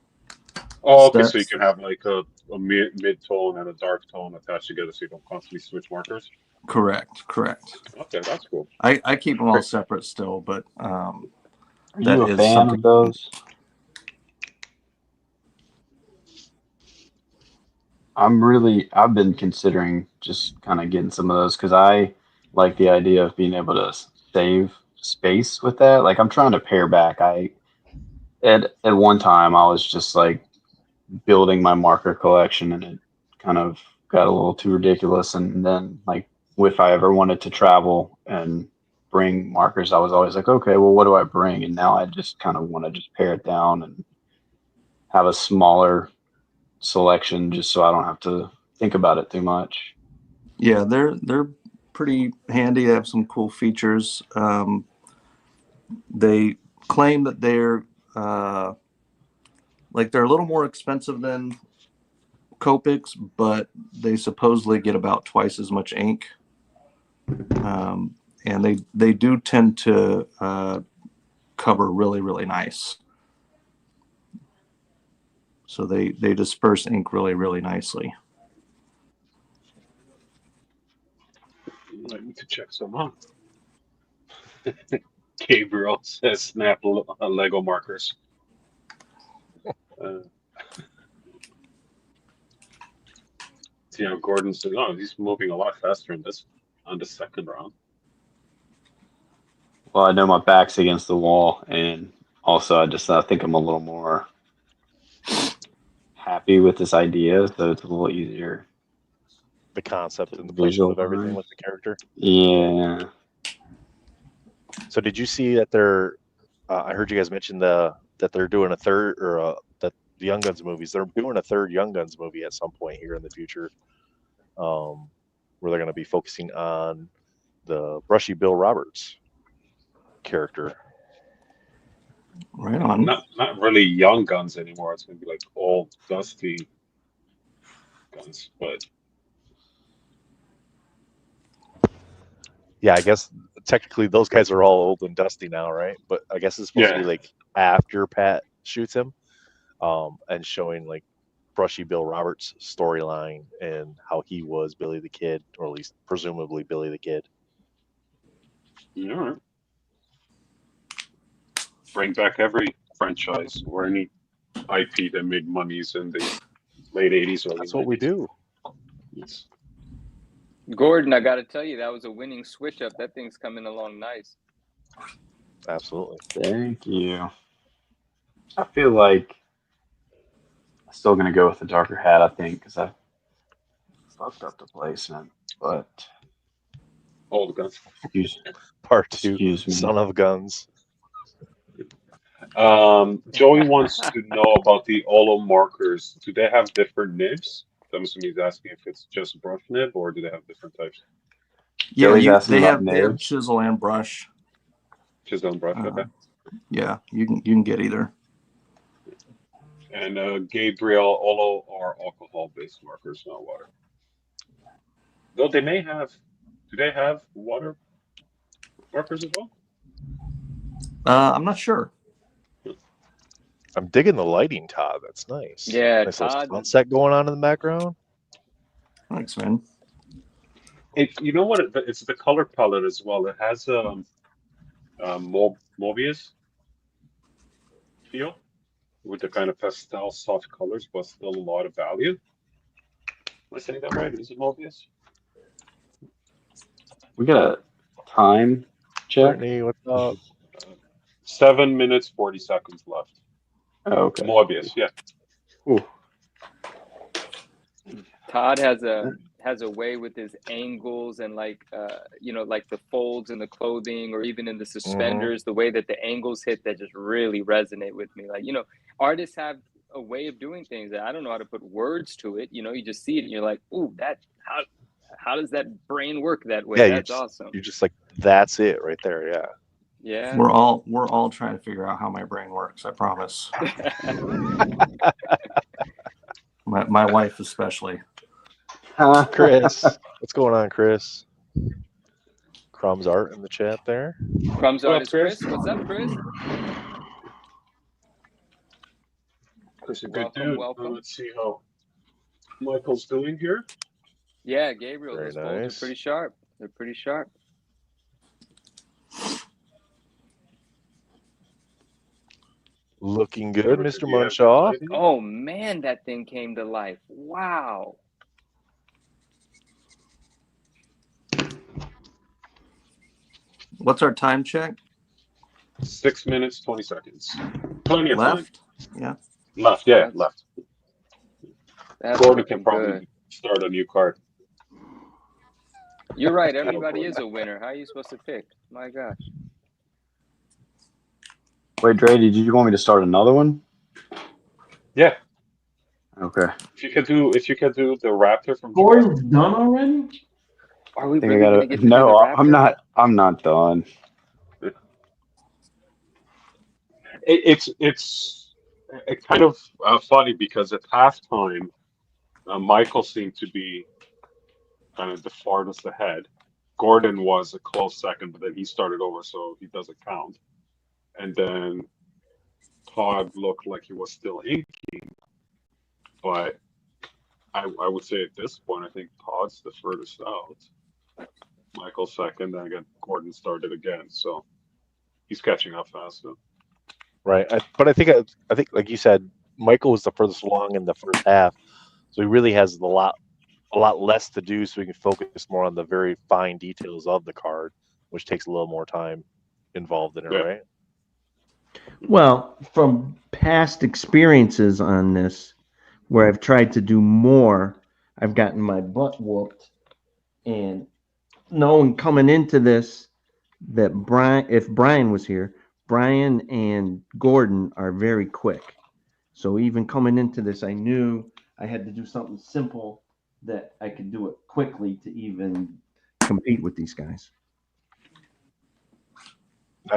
Oh, okay. So you steps. can have like a mid tone and a dark tone attached together, so you don't constantly switch markers. Correct. Okay, that's cool. I keep them all separate still, but Are that you a is fan something. of those? I've been considering just kind of getting some of those because I like the idea of being able to save space with that. Like I'm trying to pare back. At one time I was just like building my marker collection and it kind of got a little too ridiculous. And then like if I ever wanted to travel and bring markers, I was always like, okay, well, what do I bring? And now I just kind of want to just pare it down and have a smaller selection just so I don't have to think about it too much. Yeah, they're pretty handy. They have some cool features. They claim that they're they're a little more expensive than Copics, but they supposedly get about twice as much ink. And they do tend to cover really, really nice. So they disperse ink really, really nicely. I need to check some out. Gabriel says snap Lego markers. See how Gordon says, oh, he's moving a lot faster on the second round. Well, I know my back's against the wall, and also I think I'm a little more happy with this idea, so it's a little easier. The concept and the placement of everything with the character. Yeah. So did you see that they're? I heard you guys mention that they're doing a third, or that the Young Guns movies. They're doing a third Young Guns movie at some point here in the future, where they're going to be focusing on the Brushy Bill Roberts character. Right on. Not really Young Guns anymore. It's going to be like old, dusty guns, but. Yeah, I guess technically those guys are all old and dusty now, right? But I guess it's supposed to be like after Pat shoots him, and showing like Brushy Bill Roberts' storyline and how he was Billy the Kid, or at least presumably Billy the Kid. Yeah. Bring back every franchise or any IP that made monies in the late 80s. That's what we do. Yes. Gordon, I got to tell you, that was a winning switch up. That thing's coming along nice. Absolutely. Thank you. I feel like I'm still going to go with the darker hat, I think, because I fucked up the placement. But Old Guns. Part 2, Son of Guns. Joey wants to know about the Olo markers. Do they have different nibs? I'm assuming he's asking if it's just brush nib or do they have different types? Yeah, they have chisel and brush. Chisel and brush, okay. Yeah, you can get either. And Gabriel, Olo are alcohol-based markers, not water. Though they may have. Do they have water markers as well? I'm not sure. I'm digging the lighting, Todd. That's nice. Yeah, nice Todd. Sunset going on in the background. Thanks, man. You know what? It's the color palette as well. It has Mobius feel. with the kind of pastel soft colors, but still a lot of value. Am I saying that right? Is it Mobius? We got a time check. Brittany, what's up? 7 minutes 40 seconds left. Oh, okay. Mobius, yeah. Ooh. Todd has a way with his angles and like like the folds in the clothing or even in the suspenders, the way that the angles hit that just really resonate with me. Like, artists have a way of doing things that I don't know how to put words to it. You just see it and you're like, ooh, that how does that brain work that way? Yeah, That's awesome. You're just like, that's it right there. Yeah. Yeah. We're all trying to figure out how my brain works, I promise. my wife especially. Chris, what's going on, Chris? Crumbs Art in the chat there. Crumbs Art is Chris. What's up, Chris? Chris, a good dude. Welcome. Let's see how Michael's doing here. Yeah, Gabriel, Very those folds nice. are pretty sharp. They're pretty sharp. Looking good, Mr. Munshaw. Oh man, that thing came to life. Wow. What's our time check? 6 minutes 20 seconds. Plenty of Left? time. Yeah. Left, yeah, left. Gordon can good. probably start a new card. You're right. Everybody is a winner. How are you supposed to pick? My gosh. Wait, Dre, did you want me to start another one? Yeah. Okay. If you could do the Raptor from Gordon's done already? Are we I think really I gonna gotta. get to No, do the I'm Raptor? not. I'm not done. It's kind of funny because at halftime, Michael seemed to be kind of the farthest ahead. Gordon was a close second, but then he started over, so he doesn't count. And then Todd looked like he was still inking, but I would say at this point, I think Todd's the furthest out. Michael second, then again Gordon started again, so he's catching up fast now. Right, but I think like you said, Michael was the furthest along in the first half, so he really has a lot less to do, so we can focus more on the very fine details of the card, which takes a little more time involved in it, right? Well, from past experiences on this, where I've tried to do more, I've gotten my butt whooped. And knowing coming into this that if Brian was here, Brian and Gordon are very quick. So even coming into this, I knew I had to do something simple that I could do it quickly to even compete with these guys.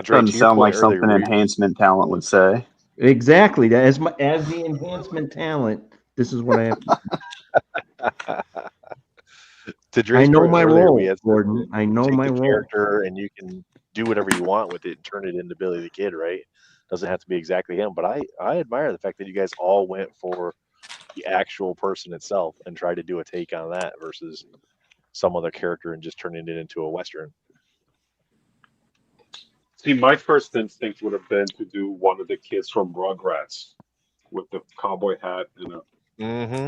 Doesn't sound like something enhancement talent would say. Exactly. As the enhancement talent, this is what I have to do. I know my role, Gordon. I know my role. Character, and you can do whatever you want with it and turn it into Billy the Kid, right? Doesn't have to be exactly him. But I admire the fact that you guys all went for the actual person itself and tried to do a take on that versus some other character and just turning it into a Western. See, my first instinct would have been to do one of the kids from Rugrats with the cowboy hat and a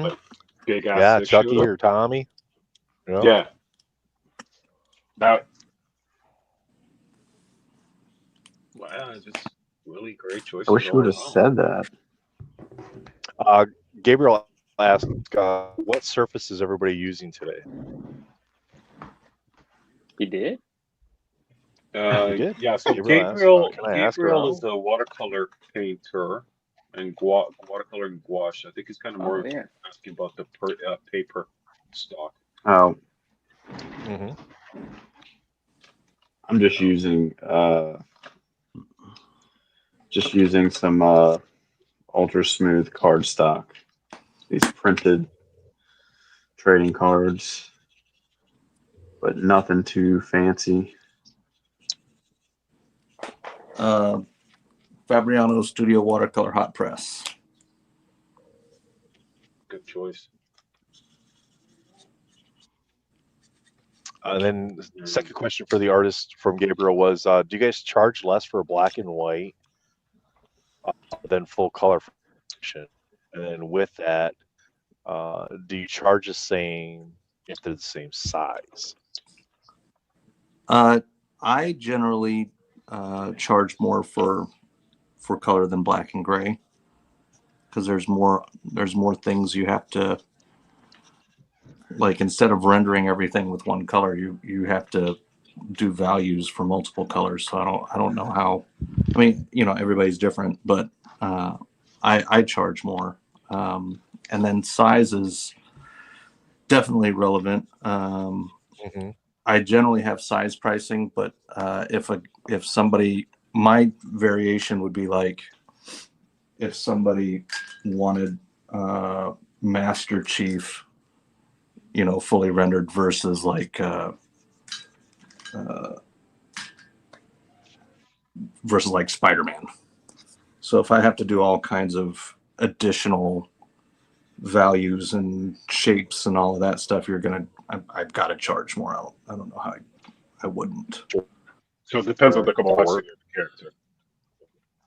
like, big ass. Chucky shooter. Or Tommy. Yep. Yeah. That. Wow, just really great choice. I wish you would have said that. Gabriel asked, what surface is everybody using today? He did? Yeah, so Gabriel is a watercolor painter and watercolor and gouache. I think he's kind of more asking about the paper stock. Oh. I'm just using some ultra smooth cardstock. These printed trading cards, but nothing too fancy. Fabriano Studio Watercolor Hot Press. Good choice. And then the second question for the artist from Gabriel was, do you guys charge less for black and white than full color question. And then with that, do you charge the same if they're the same size? I generally charge more for color than black and gray, because there's more things you have to, like, instead of rendering everything with one color, you have to do values for multiple colors. So I don't know how. I mean, everybody's different, but I charge more. And then size is definitely relevant. I generally have size pricing, but if somebody, my variation would be like, if somebody wanted Master Chief, fully rendered versus like Spider-Man. So if I have to do all kinds of additional values and shapes and all of that stuff, I've got to charge more. I don't know how I wouldn't. So it depends on the complexity of the character.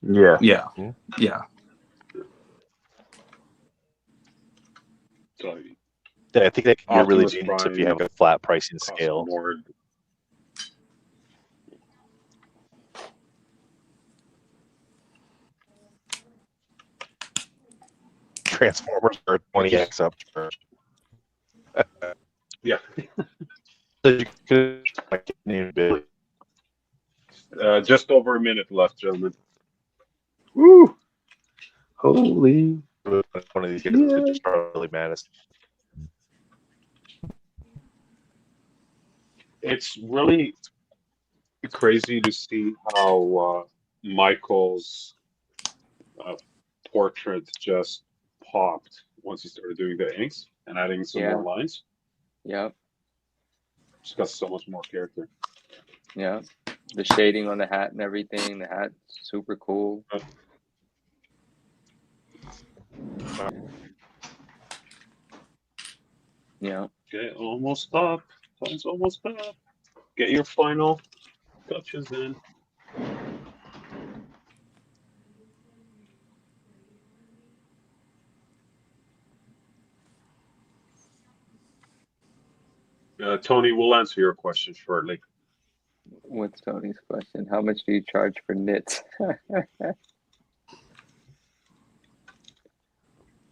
Yeah. Yeah. So I think that you're really genius if you have a flat pricing scale. Transformers are 20x up. Yeah. Just over a minute left, gentlemen. Woo! Holy. One of these guys could just start really mad. It's really crazy to see how Michael's portrait just popped once he started doing the inks and adding some more lines. Yeah. It's got so much more character. Yeah. The shading on the hat and everything. The hat's super cool. Yeah. Okay, almost up. Time's almost up. Get your final touches in. Tony, we'll answer your question shortly. What's Tony's question? How much do you charge for knits?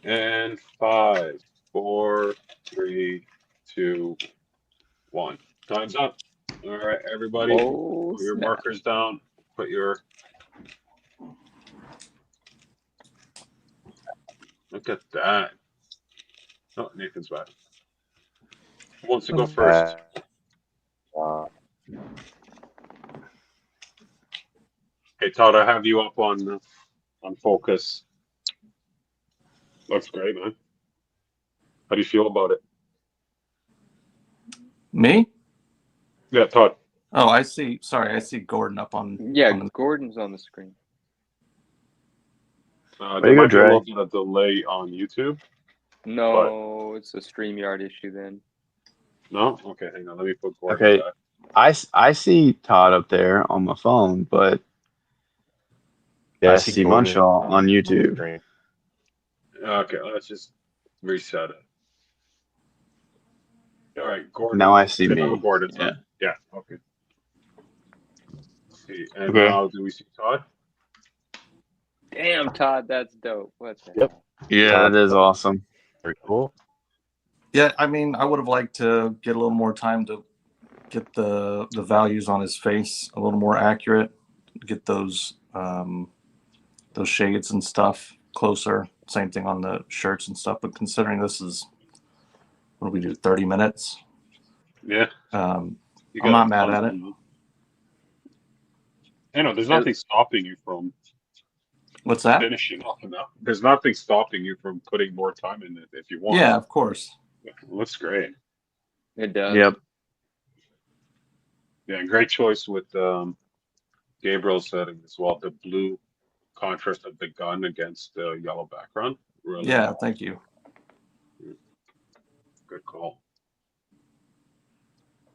And 5, 4, 3, 2, 1. Time's up. All right, everybody, put your markers down. Put your. Look at that. Oh, Nathan's back. Who wants to go first? Hey, Todd, I have you up on focus. Looks great, man. How do you feel about it? Me? Yeah, Todd. Oh, I see. Sorry, I see Gordon up on. Yeah, Gordon's on the screen. There might be a little bit of delay on YouTube. No, it's a StreamYard issue then. No? Okay, hang on. Let me put Gordon Okay, back. I see Todd up there on my phone, but I see Munshaw on YouTube. Okay, let's just reset it. All right, Gordon. Now I see me. Gordon. Yeah. Okay. Let's see, and now do we see Todd? Damn, Todd, that's dope. What's that? Yep. Yeah, that is awesome. Very cool. Yeah, I mean, I would have liked to get a little more time to get the values on his face a little more accurate, get those shades and stuff closer. Same thing on the shirts and stuff. But considering this is, what do we do, 30 minutes? Yeah. I'm not mad at it. I know there's nothing stopping you from. What's that? Finishing off enough. There's nothing stopping you from putting more time in it if you want. Yeah, of course. It looks great. It does. Yep. Yeah, great choice with Gabriel's setting as well. The blue contrast of the gun against the yellow background. Really yeah, thank you. Good call.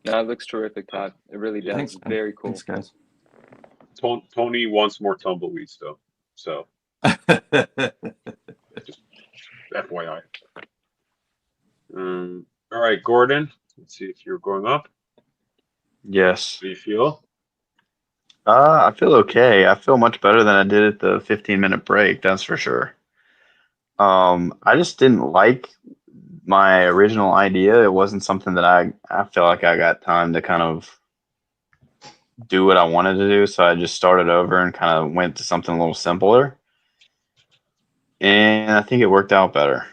No, it looks terrific, Todd. It really does. Thanks, very cool. Thanks, guys. Tony wants more tumbleweeds, though. So FYI. All right, Gordon. Let's see if you're going up. Yes. How do you feel? I feel okay. I feel much better than I did at the 15-minute break. That's for sure. I just didn't like my original idea. It wasn't something that I feel like I got time to kind of do what I wanted to do. So I just started over and kind of went to something a little simpler. And I think it worked out better.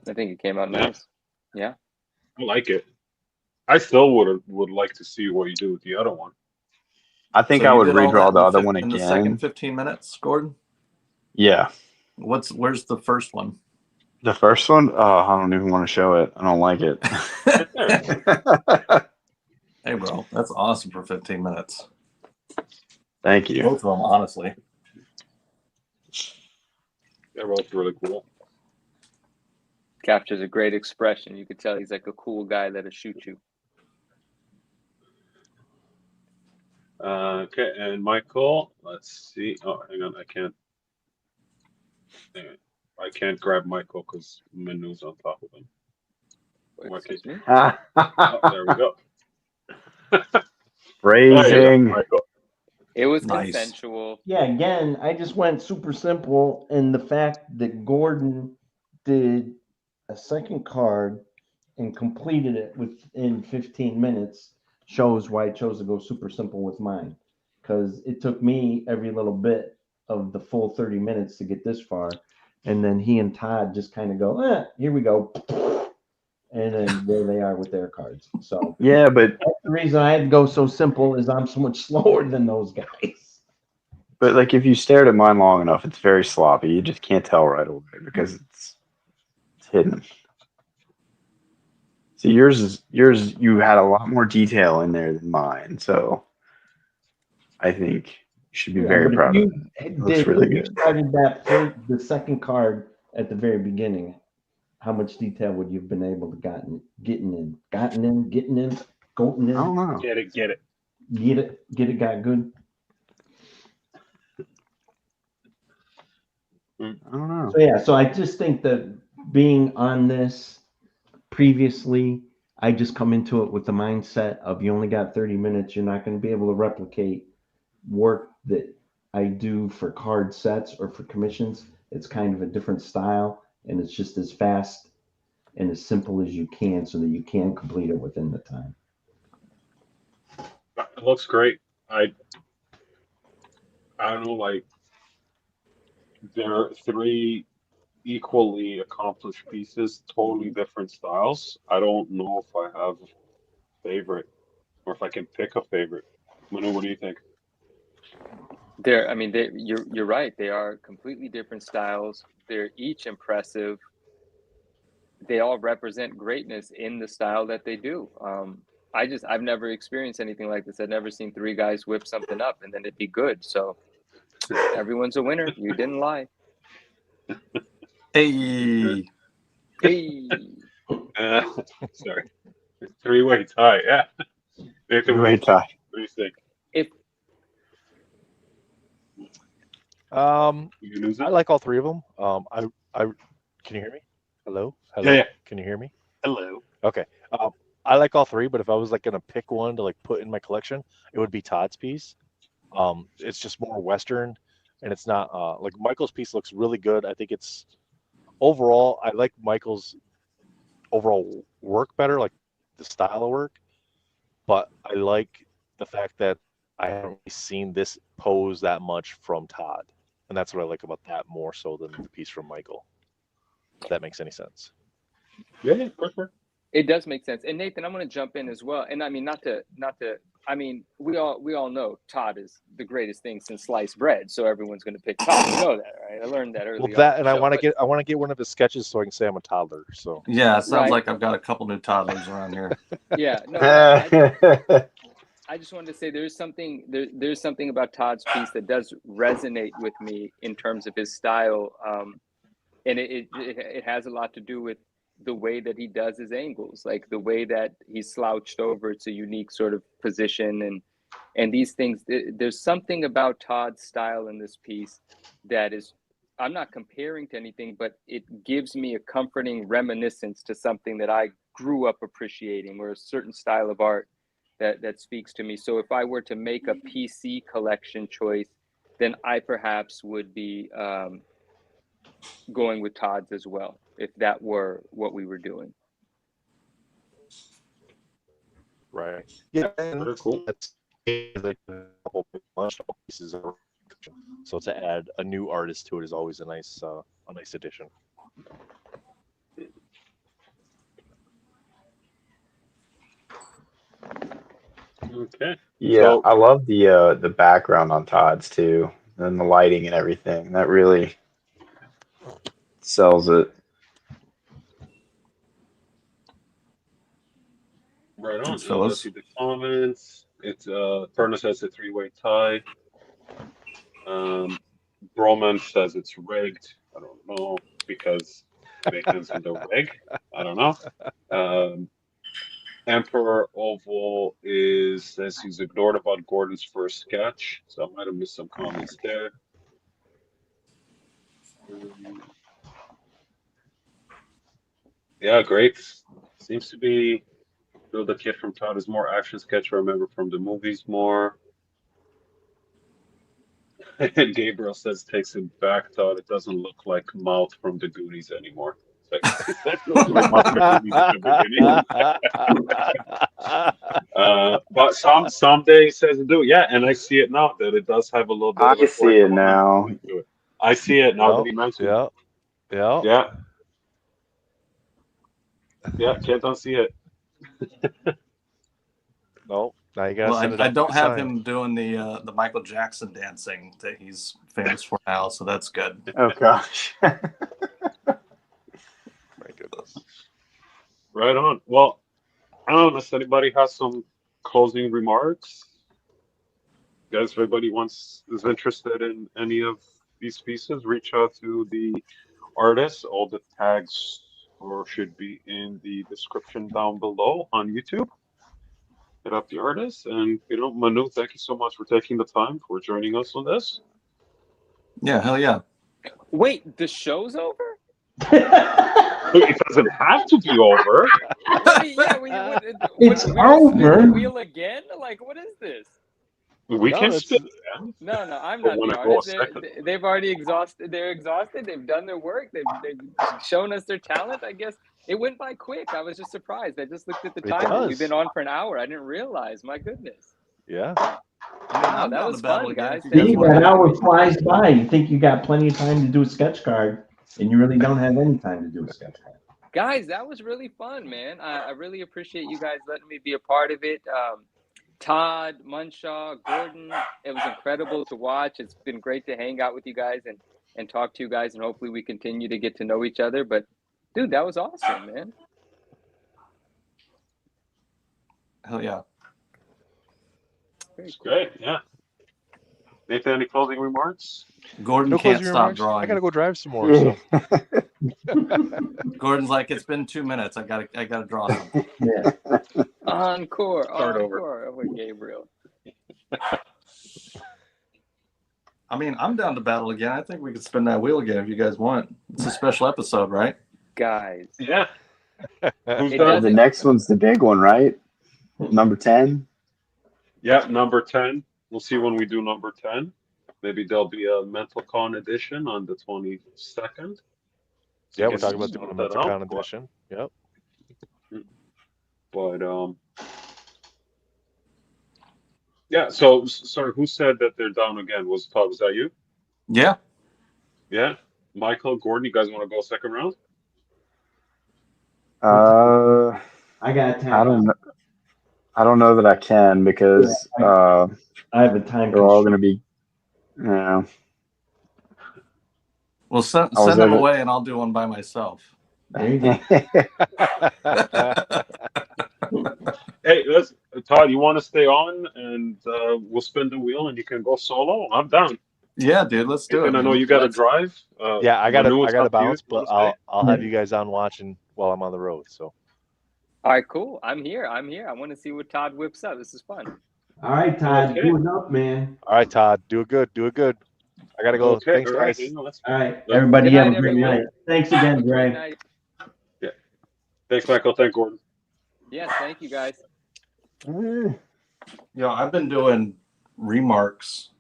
I think it came out nice. Yeah. I like it. I still would like to see what you do with the other one. I think So I you would did all redraw that the in other one in the again. second 15 minutes, Gordon? Yeah. Where's the first one? The first one? Oh, I don't even want to show it. I don't like it. Hey, bro, that's awesome for 15 minutes. Thank you. Both of them, honestly. They're both really cool. Captures a great expression. You could tell he's like a cool guy that'll shoot you. Okay, and Michael, let's see. Oh, hang on, I can't. Hang on. I can't grab Michael because Minu's on top of him. Excuse me? Oh, there we go. Phrasing. It was Nice. consensual. Yeah, again, I just went super simple, and the fact that Gordon did a second card and completed it within 15 minutes shows why I chose to go super simple with mine. Because it took me every little bit of the full 30 minutes to get this far. And then he and Todd just kind of go, here we go. And then there they are with their cards. So Yeah, but that's the reason I had to go so simple is I'm so much slower than those guys. But like, if you stared at mine long enough, it's very sloppy. You just can't tell right away because it's hidden. See, yours. You had a lot more detail in there than mine, so I think you should be very proud of it. It looks really good. Started the second card at the very beginning. How much detail would you have been able to gotten in? I don't know. Get it. Got good. I don't know. So yeah, so I just think that being on this previously, I just come into it with the mindset of you only got 30 minutes. You're not going to be able to replicate work that I do for card sets or for commissions. It's kind of a different style, and it's just as fast and as simple as you can so that you can complete it within the time. It looks great. I don't know, like, there are three equally accomplished pieces, totally different styles. I don't know if I have a favorite or if I can pick a favorite. Manu, what do you think? You're right. They are completely different styles. They're each impressive. They all represent greatness in the style that they do. I've never experienced anything like this. I've never seen three guys whip something up and then it'd be good. So everyone's a winner. You didn't lie. Hey. Sorry. Three-way tie, yeah. Three-way tie. What do you think? I like all three of them. Can you hear me? Hello? Yeah. Can you hear me? Hello. Okay. I like all three, but if I was like gonna pick one to like put in my collection, it would be Todd's piece. It's just more Western, and it's not like Michael's piece looks really good. I think it's overall, I like Michael's overall work better, like the style of work, but I like the fact that I haven't really seen this pose that much from Todd, and that's what I like about that more so than the piece from Michael. If that makes any sense. Yeah, for sure. It does make sense. And Nathan, I'm going to jump in as well. And I mean, we all know Todd is the greatest thing since sliced bread. So everyone's going to pick Todd. You know that, right? I learned that early. Well, I want to get one of his sketches so I can say I'm a toddler. So yeah, it sounds like I've got a couple new toddlers around here. Yeah, no. I just wanted to say there's something about Todd's piece that does resonate with me in terms of his style, and it has a lot to do with the way that he does his angles, like the way that he's slouched over. It's a unique sort of position, and these things. There's something about Todd's style in this piece that is I'm not comparing to anything, but it gives me a comforting reminiscence to something that I grew up appreciating, or a certain style of art that speaks to me. So if I were to make a PC collection choice, then I perhaps would be going with Todd's as well, if that were what we were doing. Right. Yeah. And Very cool. that's like a couple pieces of, so to add a new artist to it is always a nice addition. Okay. Yeah, So, I love the background on Todd's too, and the lighting and everything. That really sells it. right on. Thanks, fellas. Let's see the comments. It's Furnace says a 3-way tie. Broman says it's rigged. I don't know, because bacon's in the rig. I don't know. Emperor Oval says he's ignored about Gordon's first sketch, so I might have missed some comments there. Yeah, great. Seems to be the kid from Todd is more action sketch. I remember from the movies more. And Gabriel says takes it back, Todd. It doesn't look like Mouth from the Goonies anymore. It's like, that looks like Mouth from the Goonies in the beginning. But someday says do. Yeah, and I see it now that it does have a little bit of a I see it now. to it. I see it now that he mentioned it. Yeah. Yeah, can't unsee it. No, now you gotta Well, send it I up don't to have sign. him doing the Michael Jackson dancing that he's famous for now, so that's good. Oh gosh. My goodness. Right on. Well, I don't know unless anybody has some closing remarks. Guys, if anybody is interested in any of these pieces, reach out to the artists. All the tags should be in the description down below on YouTube. Hit up the artists, and Manu, thank you so much for taking the time for joining us on this. Yeah, hell yeah. Wait, the show's over? It doesn't have to be over. It's over. The wheel again? Like, what is this? We can spin it. No, I'm not the artist. They've already exhausted. They're exhausted. They've done their work. They've shown us their talent. I guess it went by quick. I was just surprised. I just looked at the time. We've been on for an hour. I didn't realize. My goodness. Yeah. Wow, that was fun, guys. See, that hour flies by. You think you got plenty of time to do a sketch card, and you really don't have any time to do a sketch card. Guys, that was really fun, man. I really appreciate you guys letting me be a part of it. Todd, Munshaw, Gordon, it was incredible to watch. It's been great to hang out with you guys and talk to you guys, and hopefully we continue to get to know each other. But, dude, that was awesome, man. Hell yeah. It's great, yeah. Nathan, any closing remarks? Gordon can't stop drawing. I gotta go drive some more. So. Gordon's like, it's been 2 minutes. I gotta draw something. Yeah. Encore. Start over with Gabriel. I mean, I'm down to battle again. I think we could spin that wheel again if you guys want. It's a special episode, right? Guys. Yeah. The next one's the big one, right? Number 10. Yeah, number 10. We'll see when we do number 10. Maybe there'll be a Mental Con edition on the 22nd. Yeah, we're talking about doing a Mental Con edition. Yep. But yeah. So sorry, who said that they're down again? Was that you? Yeah. Yeah. Michael, Gordon, you guys want to go second round? I got time. I don't know that I can because I have a time. They're all going to be. Yeah. Well, send them away, and I'll do one by myself. There you go. Hey, Todd, you want to stay on, and we'll spin the wheel, and you can go solo. I'm down. Yeah, dude, let's do it. And I know you got to drive. Yeah, I got to bounce, but I'll have you guys on watching while I'm on the road. So. All right, cool. I'm here. I want to see what Todd whips up. This is fun. All right, Todd, do it up, man. All right, Todd, do it good. I gotta go. Okay, Thanks, all right. guys. Let's, All right, let's, everybody Good have night, a great everyone. night. Thanks again, Have a great Dre. night. thanks, Michael. Thank Gordon. Yes, thank you guys. I've been doing remarks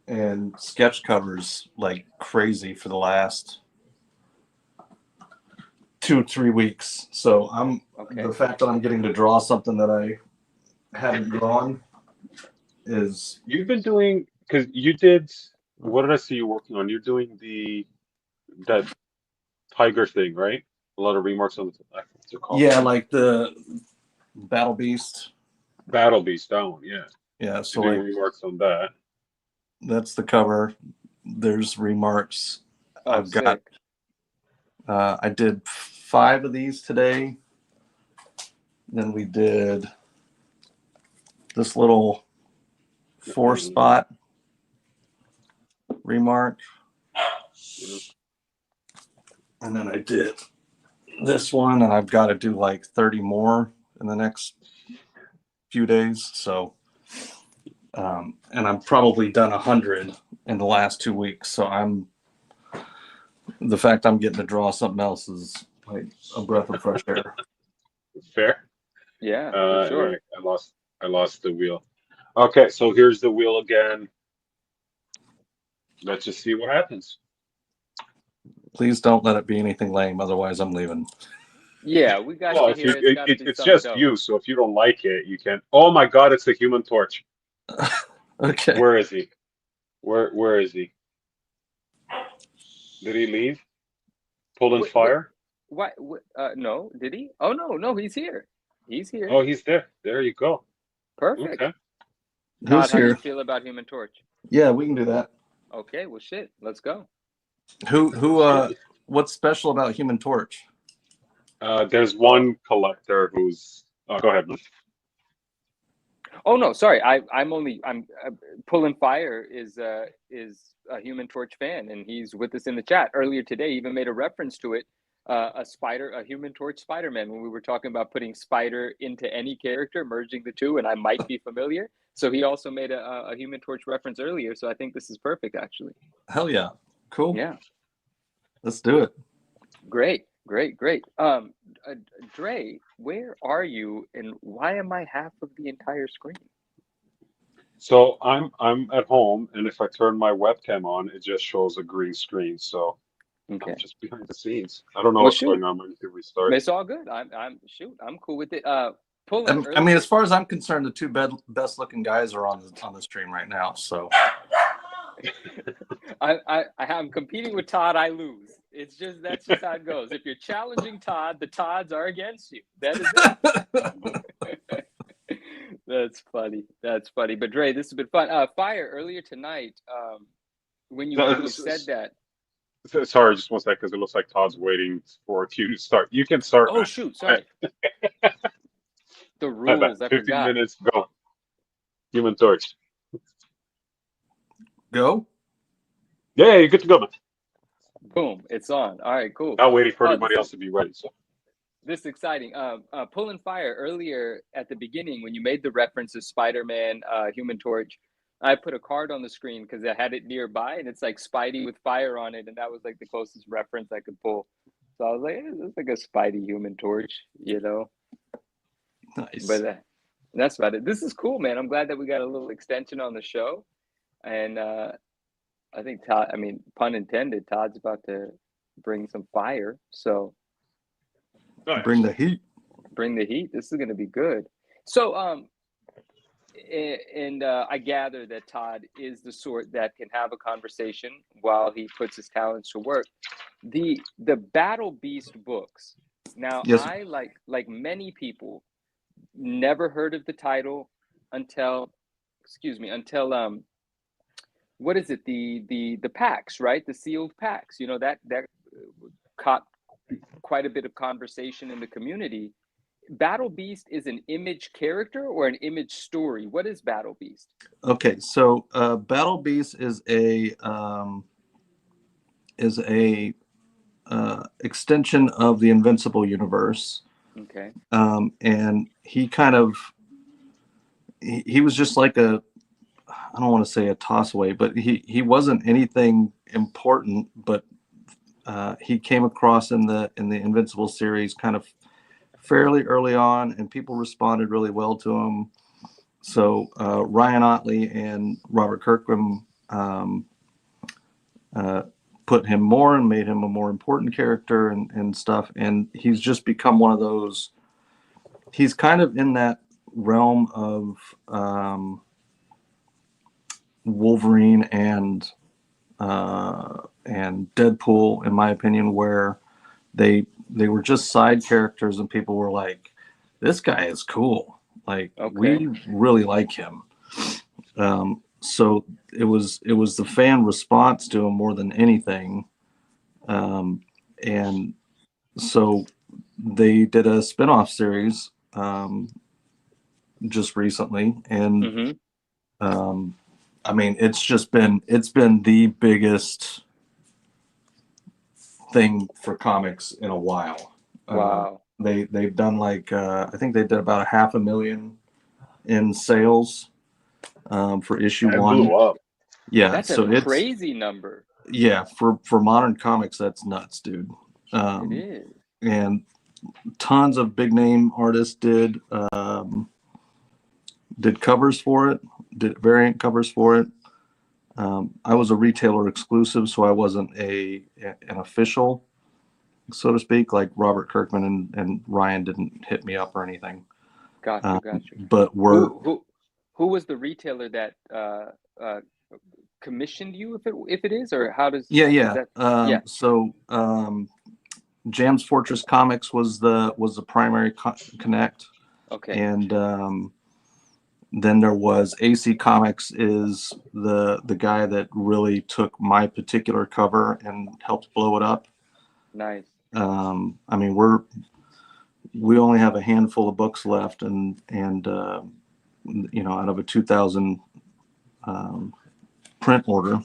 and sketch covers like crazy for the last 2-3 weeks. So the fact that I'm getting to draw something that I hadn't drawn is You've been doing, because you did, what did I see you working on? You're doing that tiger thing, right? A lot of remarks on what's it called? like the Battle Beast. Battle Beast, that one, yeah. Yeah, so You're doing remarks on that. that's the cover. There's remarks. Oh, I've got sick. I did 5 of these today. Then we did this little 4-spot remark. And then I did this one, and I've got to do like 30 more in the next few days. So, and I'm probably done 100 in the last 2 weeks. So the fact I'm getting to draw something else is like a breath of fresh air. Fair. Yeah, for sure. I lost the wheel. Okay, so here's the wheel again. Let's just see what happens. Please don't let it be anything lame, otherwise I'm leaving. Yeah, we got Well, to hear it's just you, so if you don't like it, you can. Oh my God, it's the Human Torch. Okay. Where is he? Where is he? Did he leave? Pulling fire? What? No, did he? Oh no, he's here. He's here. Oh, he's there. There you go. Perfect. Okay. Todd, Who's how do you here? feel about Human Torch? Yeah, we can do that. Okay, well, shit, let's go. What's special about Human Torch? There's one collector who's. Oh, go ahead, man. Oh no, sorry. I'm Pulling Fire is a Human Torch fan, and he's with us in the chat earlier today. He even made a reference to it. A Human Torch Spider-Man, when we were talking about putting Spider into any character, merging the two, and I might be familiar. So he also made a Human Torch reference earlier. So I think this is perfect, actually. Hell yeah. Cool. Yeah. Let's do it. Great. Dre, where are you, and why am I half of the entire screen? So I'm at home, and if I turn my webcam on, it just shows a green screen. So Okay. I'm just behind the scenes. I don't know Well, what's shoot. going on. Maybe we can restart. It's all good. I'm cool with it. Pulling. I mean, as far as I'm concerned, the two best looking guys are on the stream right now. So I'm competing with Todd. I lose. That's just how it goes. If you're challenging Todd, the Todds are against you. That is it. That's funny. But Dre, this has been fun. Fire earlier tonight. When you said that. Sorry, just one sec, because it looks like Todd's waiting for you to start. You can start. Oh, man. Shoot, sorry. The rules, I 15 forgot. minutes, go. Human Torch. Go? Yeah, you're good to go, man. Boom, it's on. All right, cool. Not waiting for anybody else to be ready. So this is exciting. Pulling Fire, earlier at the beginning, when you made the reference to Spider-Man, Human Torch, I put a card on the screen because I had it nearby, and it's like Spidey with fire on it, and that was like the closest reference I could pull. So I was like, it's like a Spidey Human Torch, you know? Nice. But that's about it. This is cool, man. I'm glad that we got a little extension on the show. And I think Todd, I mean, pun intended, Todd's about to bring some fire. So bring the heat. Bring the heat. This is going to be good. So, I gather that Todd is the sort that can have a conversation while he puts his talents to work. The Battle Beast books. Now, yes. I like many people never heard of the title until what is it? The packs, right? The sealed packs. You know, that caught quite a bit of conversation in the community. Battle Beast is an image character or an image story? What is Battle Beast? Okay, so Battle Beast is a extension of the Invincible universe. Okay. And he kind of he was just like I don't want to say a toss away, but he wasn't anything important, but he came across in the Invincible series kind of fairly early on, and people responded really well to him. So Ryan Otley and Robert Kirkman put him more and made him a more important character and stuff. And he's just become one of those. He's kind of in that realm of Wolverine and Deadpool, in my opinion, where they were just side characters and people were like, this guy is cool. Like, we really like him. So it was the fan response to him more than anything. And so they did a spinoff series just recently. And I mean, it's been the biggest thing for comics in a while. Wow. They've done like I think they did about 500,000 in sales for issue one. Blew up. Yeah, that's so a crazy number. Yeah, for modern comics, that's nuts, dude. It is. And tons of big name artists did covers for it, did variant covers for it. I was a retailer exclusive, so I wasn't an official, so to speak. Like Robert Kirkman and Ryan didn't hit me up or anything. Gotcha. But who was the retailer that commissioned you, if it is, or how does? So Jam's Fortress Comics was the primary connect. Okay. And then there was AC Comics, is the guy that really took my particular cover and helped blow it up. Nice. I mean, we only have a handful of books left, and you know, out of a 2,000 print order,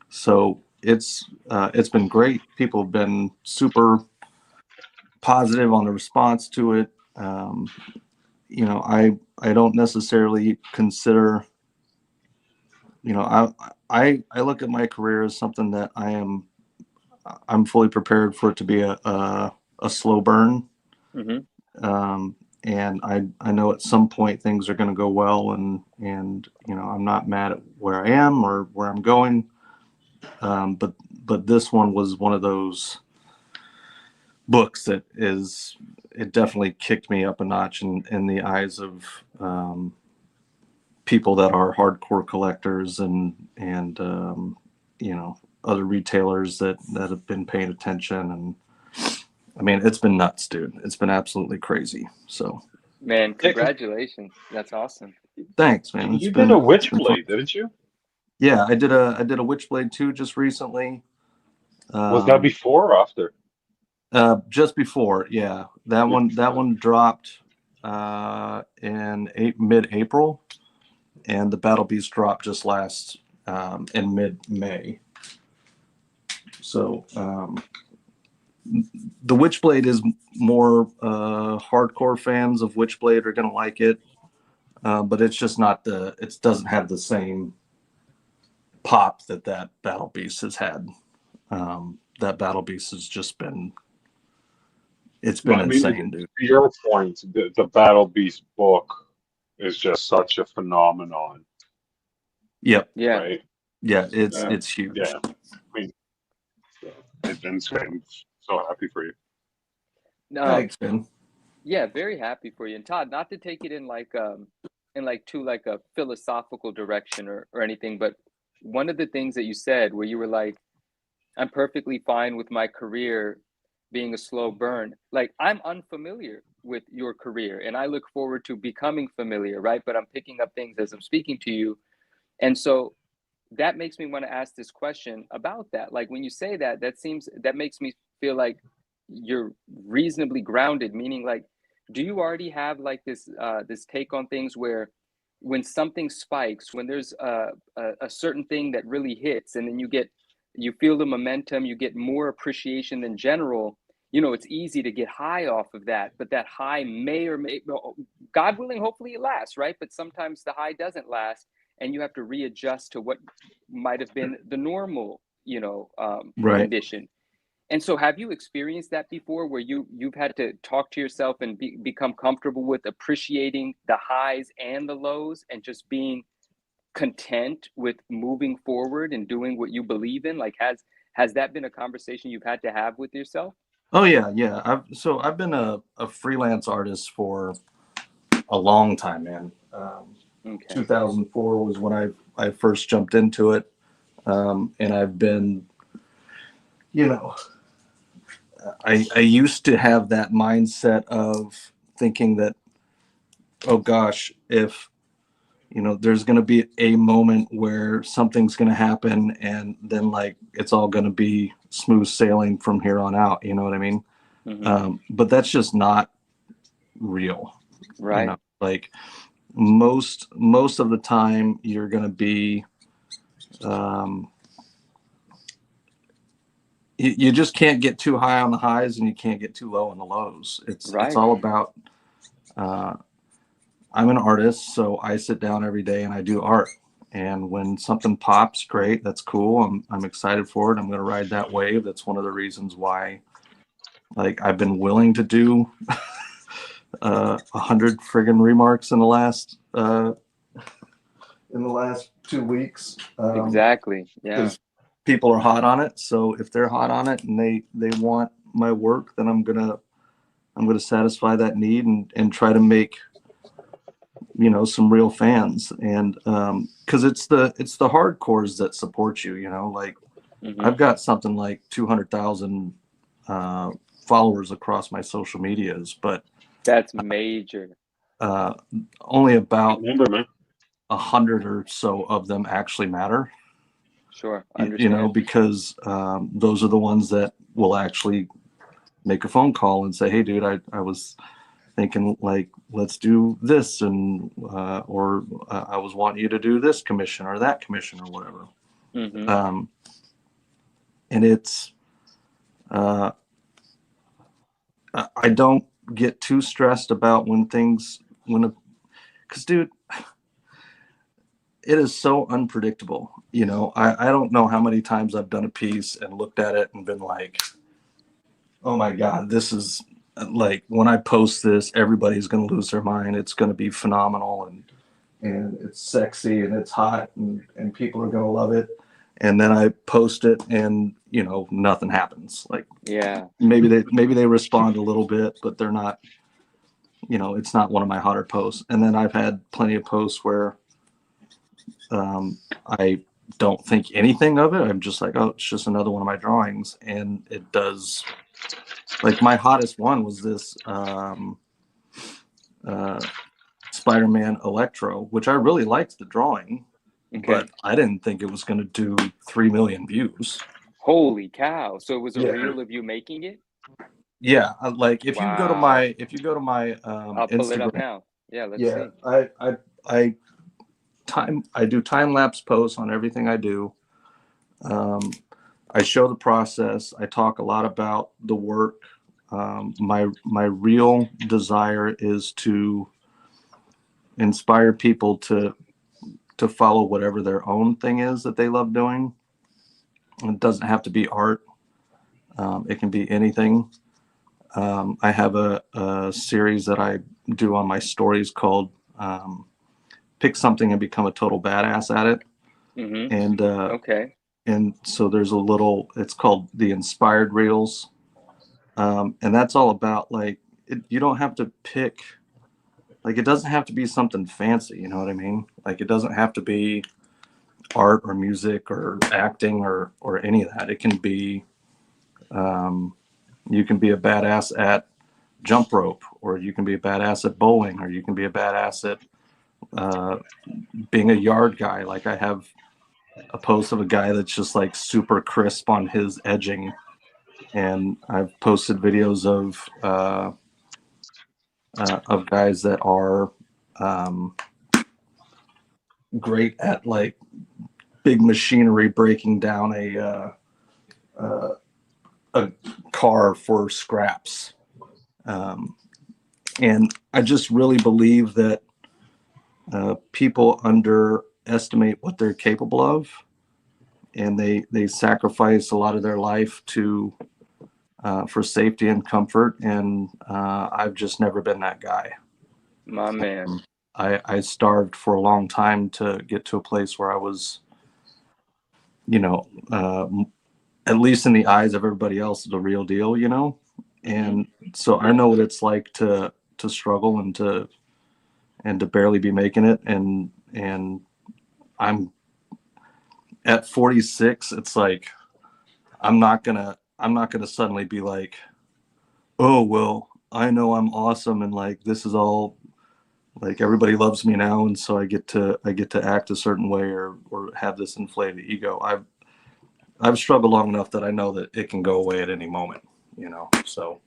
so it's been great. People have been super positive on the response to it. You know, I don't necessarily consider, you know, I look at my career as something that I'm fully prepared for it to be a slow burn. And I know at some point things are going to go well, and you know, I'm not mad at where I am or where I'm going. But this one was one of those books that it definitely kicked me up a notch in the eyes of people that are hardcore collectors and you know, other retailers that have been paying attention. And I mean, it's been nuts, dude. It's been absolutely crazy. So, man, congratulations. That's awesome. Thanks, man. You did a Witchblade, didn't you? Yeah, I did a Witchblade 2 just recently. Was that before or after? Just before, yeah. That one dropped in mid-April, and the Battle Beast dropped just last in mid-May. So the Witchblade is more hardcore fans of Witchblade are gonna like it, but it's just not it doesn't have the same pop that Battle Beast has had. That Battle Beast has just been. It's been insane, dude. To your point, the Battle Beast book is just such a phenomenon. Yep. Yeah. Right? Yeah, it's huge. Yeah. I mean, it's insane. I'm so happy for you. No. Thanks, man. Yeah, very happy for you. And Todd, not to take it in to a philosophical direction or anything, but one of the things that you said where you were like, I'm perfectly fine with my career being a slow burn. Like, I'm unfamiliar with your career and I look forward to becoming familiar, right? But I'm picking up things as I'm speaking to you. And so that makes me want to ask this question about that. Like, when you say that makes me feel like you're reasonably grounded, meaning like, do you already have like this take on things where when something spikes, when there's a certain thing that really hits, and then you feel the momentum, you get more appreciation than general, you know, it's easy to get high off of that, but that high may, God willing, hopefully it lasts, right? But sometimes the high doesn't last. and you have to readjust to what might have been the normal, Right. condition. And so have you experienced that before, where you've had to talk to yourself and become comfortable with appreciating the highs and the lows and just being content with moving forward and doing what you believe in? Like, has that been a conversation you've had to have with yourself? Oh yeah. I've been a freelance artist for a long time, man. Okay. 2004 was when I first jumped into it, and I've been, I used to have that mindset of thinking that, oh gosh, if there's going to be a moment where something's going to happen, and then like it's all going to be smooth sailing from here on out. You know what I mean? Mm-hmm. But that's just not real. Right. Like most of the time, you're going to be, you just can't get too high on the highs, and you can't get too low on the lows. It's all about. I'm an artist, so I sit down every day and I do art. And when something pops, great, that's cool. I'm excited for it. I'm going to ride that wave. That's one of the reasons why, like, I've been willing to do 100 friggin' remarks in the last 2 weeks. Exactly. Yeah. Because people are hot on it. So if they're hot on it and they want my work, then I'm gonna satisfy that need and try to make some real fans. And because it's the hardcores that support you. Like Mm-hmm. I've got something like 200,000 followers across my social medias, but That's major. only about Remember, man. 100 or so of them actually matter. Sure. Understand. Because those are the ones that will actually make a phone call and say, hey dude, I was thinking, like, let's do this, and or I was wanting you to do this commission or that commission or whatever. Mm-hmm. And it's I don't get too stressed about because dude, it is so unpredictable. I don't know how many times I've done a piece and looked at it and been like, oh my God, this is like, when I post this, everybody's going to lose their mind. It's going to be phenomenal, and it's sexy and it's hot, and people are going to love it. And then I post it and, nothing happens. Like, Yeah. maybe they respond a little bit, but they're not, it's not one of my hotter posts. And then I've had plenty of posts where I don't think anything of it. I'm just like, oh, it's just another one of my drawings. And it does. Like, my hottest one was this Spider-Man Electro, which I really liked the drawing, but I didn't think it was going to do 3 million views. Holy cow! So it was a reel of you making it? Yeah, like if you go to my I'll pull Instagram, it up now. Yeah, let's see. I do time lapse posts on everything I do. I show the process. I talk a lot about the work. My real desire is to inspire people to follow whatever their own thing is that they love doing. It doesn't have to be art. It can be anything. I have a series that I do on my stories called Pick Something and Become a Total Badass at It. Mm-hmm. And and so there's it's called the Inspired Reels. And that's all about, like, you don't have to pick, like, it doesn't have to be something fancy, you know what I mean? Like, it doesn't have to be art or music or acting or any of that. It can be, you can be a badass at jump rope, or you can be a badass at bowling, or you can be a badass at being a yard guy. Like, I have a post of a guy that's just like super crisp on his edging, and I've posted videos of guys that are great at, like, big machinery breaking down a car for scraps. And I just really believe that people underestimate what they're capable of, and they sacrifice a lot of their life to for safety and comfort. And I've just never been that guy. My man. I starved for a long time to get to a place where I was, you know, at least in the eyes of everybody else, the real deal, you know. And so I know what it's like to struggle and to barely be making it. And I'm at 46. It's like I'm not gonna suddenly be like, oh well, I know I'm awesome and like this is all, like everybody loves me now, and so I get to act a certain way or have this inflated ego. I've struggled long enough that I know that it can go away at any moment, you know. So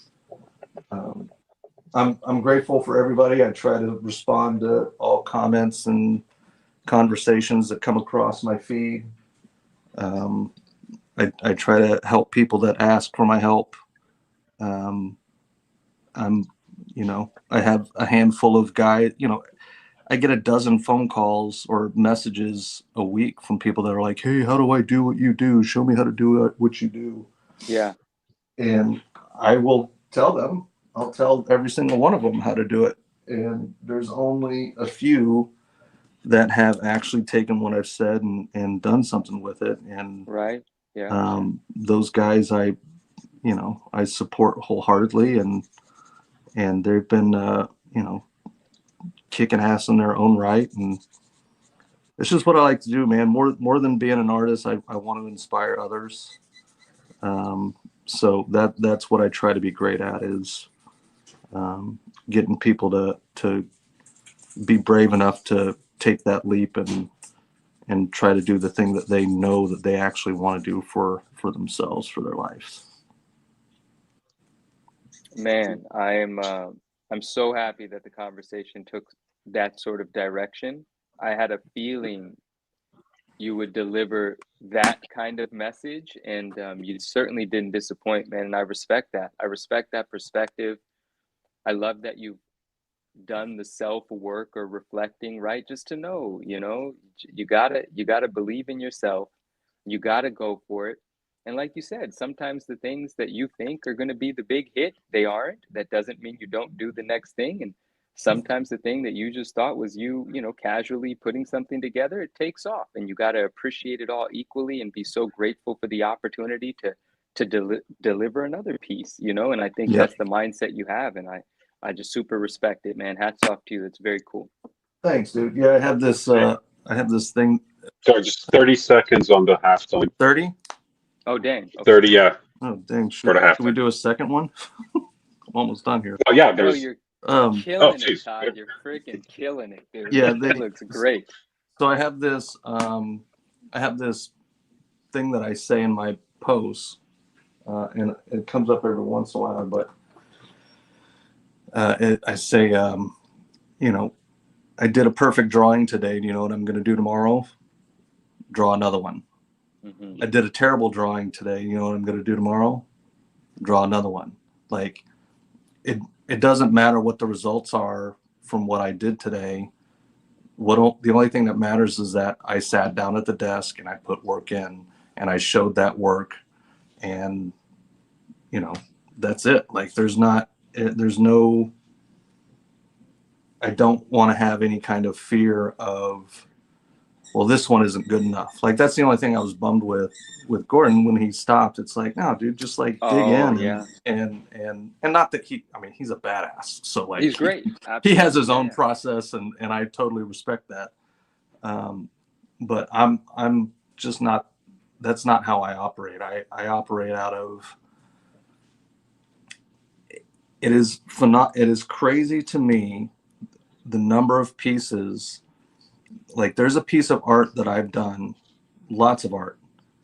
I'm grateful for everybody. I try to respond to all comments and conversations that come across my feed. I try to help people that ask for my help. I have a handful of guys, I get a dozen phone calls or messages a week from people that are like, hey, how do I do what you do? Show me how to do what you do. Yeah. And I will tell them, I'll tell every single one of them how to do it. And there's only a few that have actually taken what I've said and done something with it. And right. Yeah. Those guys I support wholeheartedly, and they've been, kicking ass in their own right. And it's just what I like to do, man. More than being an artist, I want to inspire others. So that's what I try to be great at, is getting people to be brave enough to take that leap and try to do the thing that they know that they actually want to do for themselves, for their lives. Man, I'm so happy that the conversation took that sort of direction. I had a feeling you would deliver that kind of message, and you certainly didn't disappoint, man. And I respect that. I respect that perspective. I love that you've done the self work or reflecting, right? Just to know, you gotta believe in yourself. You gotta go for it. And like you said, sometimes the things that you think are going to be the big hit, they aren't. That doesn't mean you don't do the next thing. And sometimes the thing that you just thought was casually putting something together, it takes off, and you got to appreciate it all equally and be so grateful for the opportunity to deliver another piece, and I think that's the mindset you have. And I just super respect it, man. Hats off to you. That's very cool. Thanks, dude. Yeah, I have this thing. Sorry, just 30 seconds on the halftime. 30? Oh, dang. Okay. 30, yeah. Oh, dang. Should we do a second one? I'm almost done here. Oh, yeah. You're killing it, Todd. You're freaking killing it, dude. Yeah, that looks great. So I have this thing that I say in my posts, and it comes up every once in a while, but I say, I did a perfect drawing today. Do you know what I'm going to do tomorrow? Draw another one. Mm-hmm. I did a terrible drawing today. You know what I'm going to do tomorrow? Draw another one. Like, it doesn't matter what the results are from what I did today. The only thing that matters is that I sat down at the desk and I put work in and I showed that work, and that's it. Like, I don't want to have any kind of fear of, well, this one isn't good enough. Like, that's the only thing I was bummed with Gordon when he stopped. It's like, no, dude, just like dig in. Yeah. And not that he's a badass. So like, he's great. He has his own process, and I totally respect that. But I'm just not, that's not how I operate. I operate out of, it is crazy to me, the number of pieces. Like, there's a piece of art that I've done, lots of art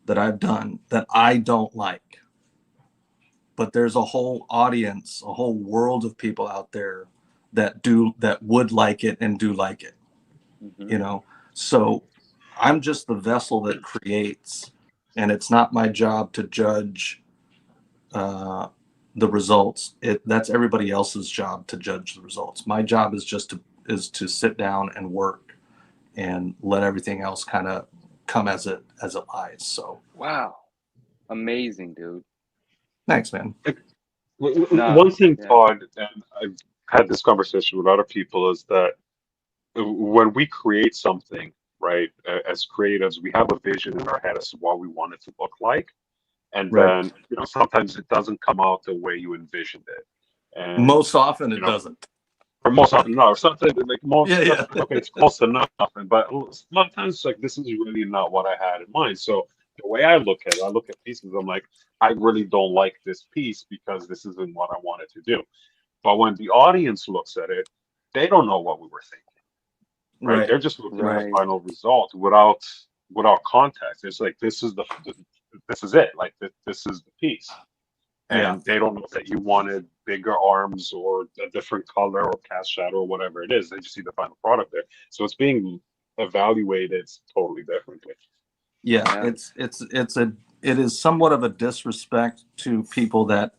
that I've done that I don't like, but there's a whole audience, a whole world of people out there that would like it and do like it. Mm-hmm. So I'm just the vessel that creates, and it's not my job to judge the results. That's everybody else's job to judge the results. My job is just to sit down and work and let everything else kind of come as it lies. So wow, amazing, dude. Thanks, man. One thing, Todd, and I've had this conversation with other people, is that when we create something, right, as creatives, we have a vision in our head as to what we want it to look like. And then, sometimes it doesn't come out the way you envisioned it. And most often it doesn't. Or most often, no, or something like most. Yeah. Okay, it's close enough, but sometimes like this is really not what I had in mind. So the way I look at it, I look at pieces. I'm like, I really don't like this piece because this isn't what I wanted to do. But when the audience looks at it, they don't know what we were thinking. Right? They're just looking at the final result without context. It's like this is it. Like this is the piece. And they don't know that you wanted bigger arms or a different color or cast shadow or whatever it is. They just see the final product there. So it's being evaluated totally differently. Yeah, it is somewhat of a disrespect to people that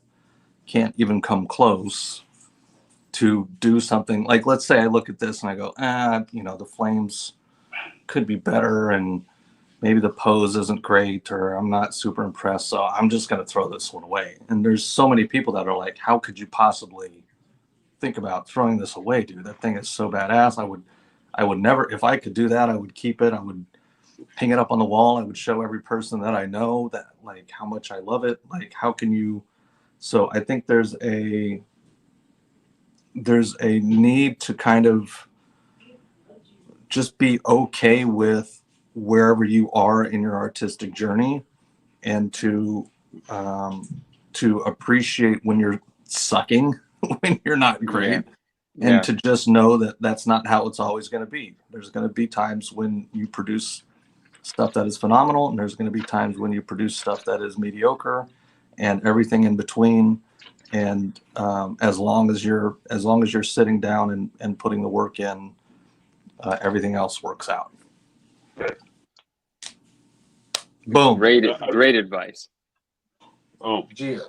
can't even come close to do something. Like, let's say I look at this and I go, the flames could be better, and maybe the pose isn't great, or I'm not super impressed, so I'm just going to throw this one away. And there's so many people that are like, how could you possibly think about throwing this away, dude? That thing is so badass. I would never, if I could do that, I would keep it. I would hang it up on the wall. I would show every person that I know that, like, how much I love it. Like, how can you? So I think there's a need to kind of just be okay with wherever you are in your artistic journey, and to appreciate when you're sucking, when you're not great, and to just know that that's not how it's always going to be. There's going to be times when you produce stuff that is phenomenal, and there's going to be times when you produce stuff that is mediocre, and everything in between. And as long as you're sitting down and putting the work in, everything else works out. Boom. Great advice. Oh, did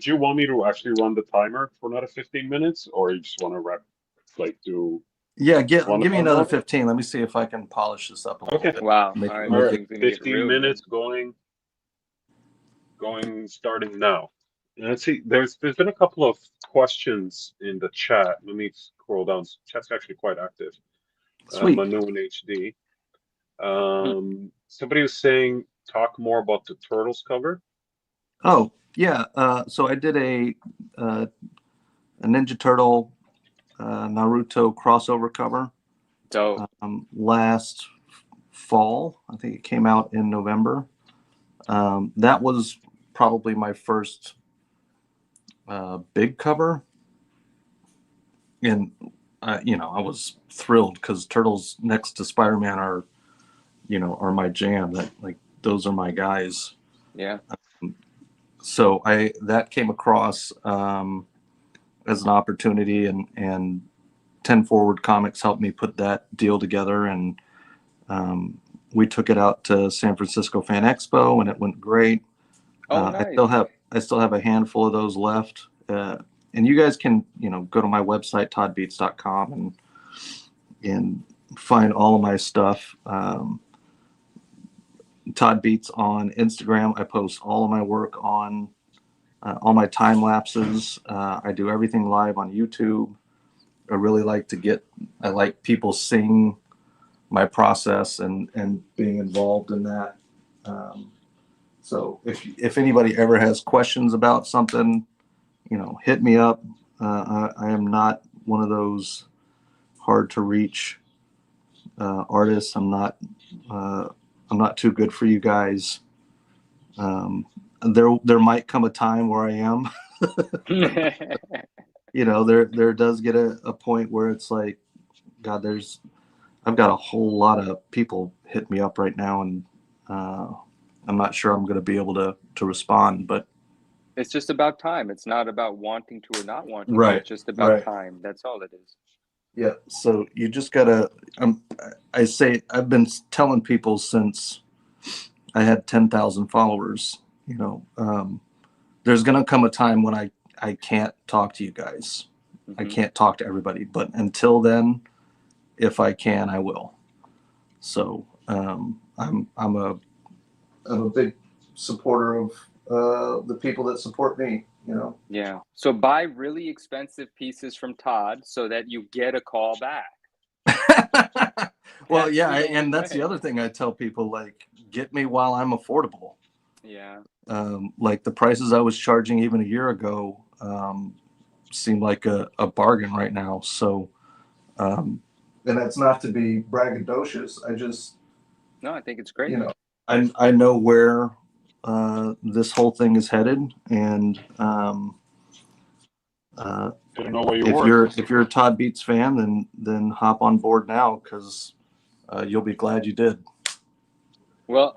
you want me to actually run the timer for another 15 minutes, or you just want to do? Yeah, give me another 15. Let me see if I can polish this up a little bit. Wow. All right. 15 minutes going, starting now. And let's see. There's been a couple of questions in the chat. Let me scroll down. Chat's actually quite active. Sweet. Manu in HD. Somebody was saying, talk more about the Turtles cover. Oh yeah. So I did a Ninja Turtle Naruto crossover cover. Dope. Last fall. I think it came out in November. That was probably my first big cover, and I was thrilled because Turtles next to Spider-Man are my jam. That, like, those are my guys. Yeah. So that came across as an opportunity, and 10 Forward Comics helped me put that deal together, and we took it out to San Francisco Fan Expo, and it went great. Nice. I still have a handful of those left, and you guys can go to my website toddbeats.com and find all of my stuff. Todd Beats on Instagram. I post all of my work on all my time lapses. I do everything live on YouTube. I really like people seeing my process and being involved in that. So if anybody ever has questions about something, hit me up. I am not one of those hard to reach artists. I'm not too good for you guys. There might come a time where I am. There does get a point where it's like, God, I've got a whole lot of people hit me up right now, and I'm not sure I'm going to be able to respond, but it's just about time. It's not about wanting to or not wanting to. It's just about time. That's all it is. Yeah. So you just gotta, I've been telling people since I had 10,000 followers, there's going to come a time when I can't talk to you guys. Mm-hmm. I can't talk to everybody, but until then, if I can, I will. So I'm a big supporter of the people that support me, you know. Yeah. So buy really expensive pieces from Todd so that you get a call back. Well, yeah, and that's the other thing I tell people, like, get me while I'm affordable. Yeah. Like the prices I was charging even a year ago seem like a bargain right now. So, and that's not to be braggadocious. No, I think it's great. You know, I know where this whole thing is headed, and if you're a Todd Beats fan, then hop on board now, because you'll be glad you did. Well,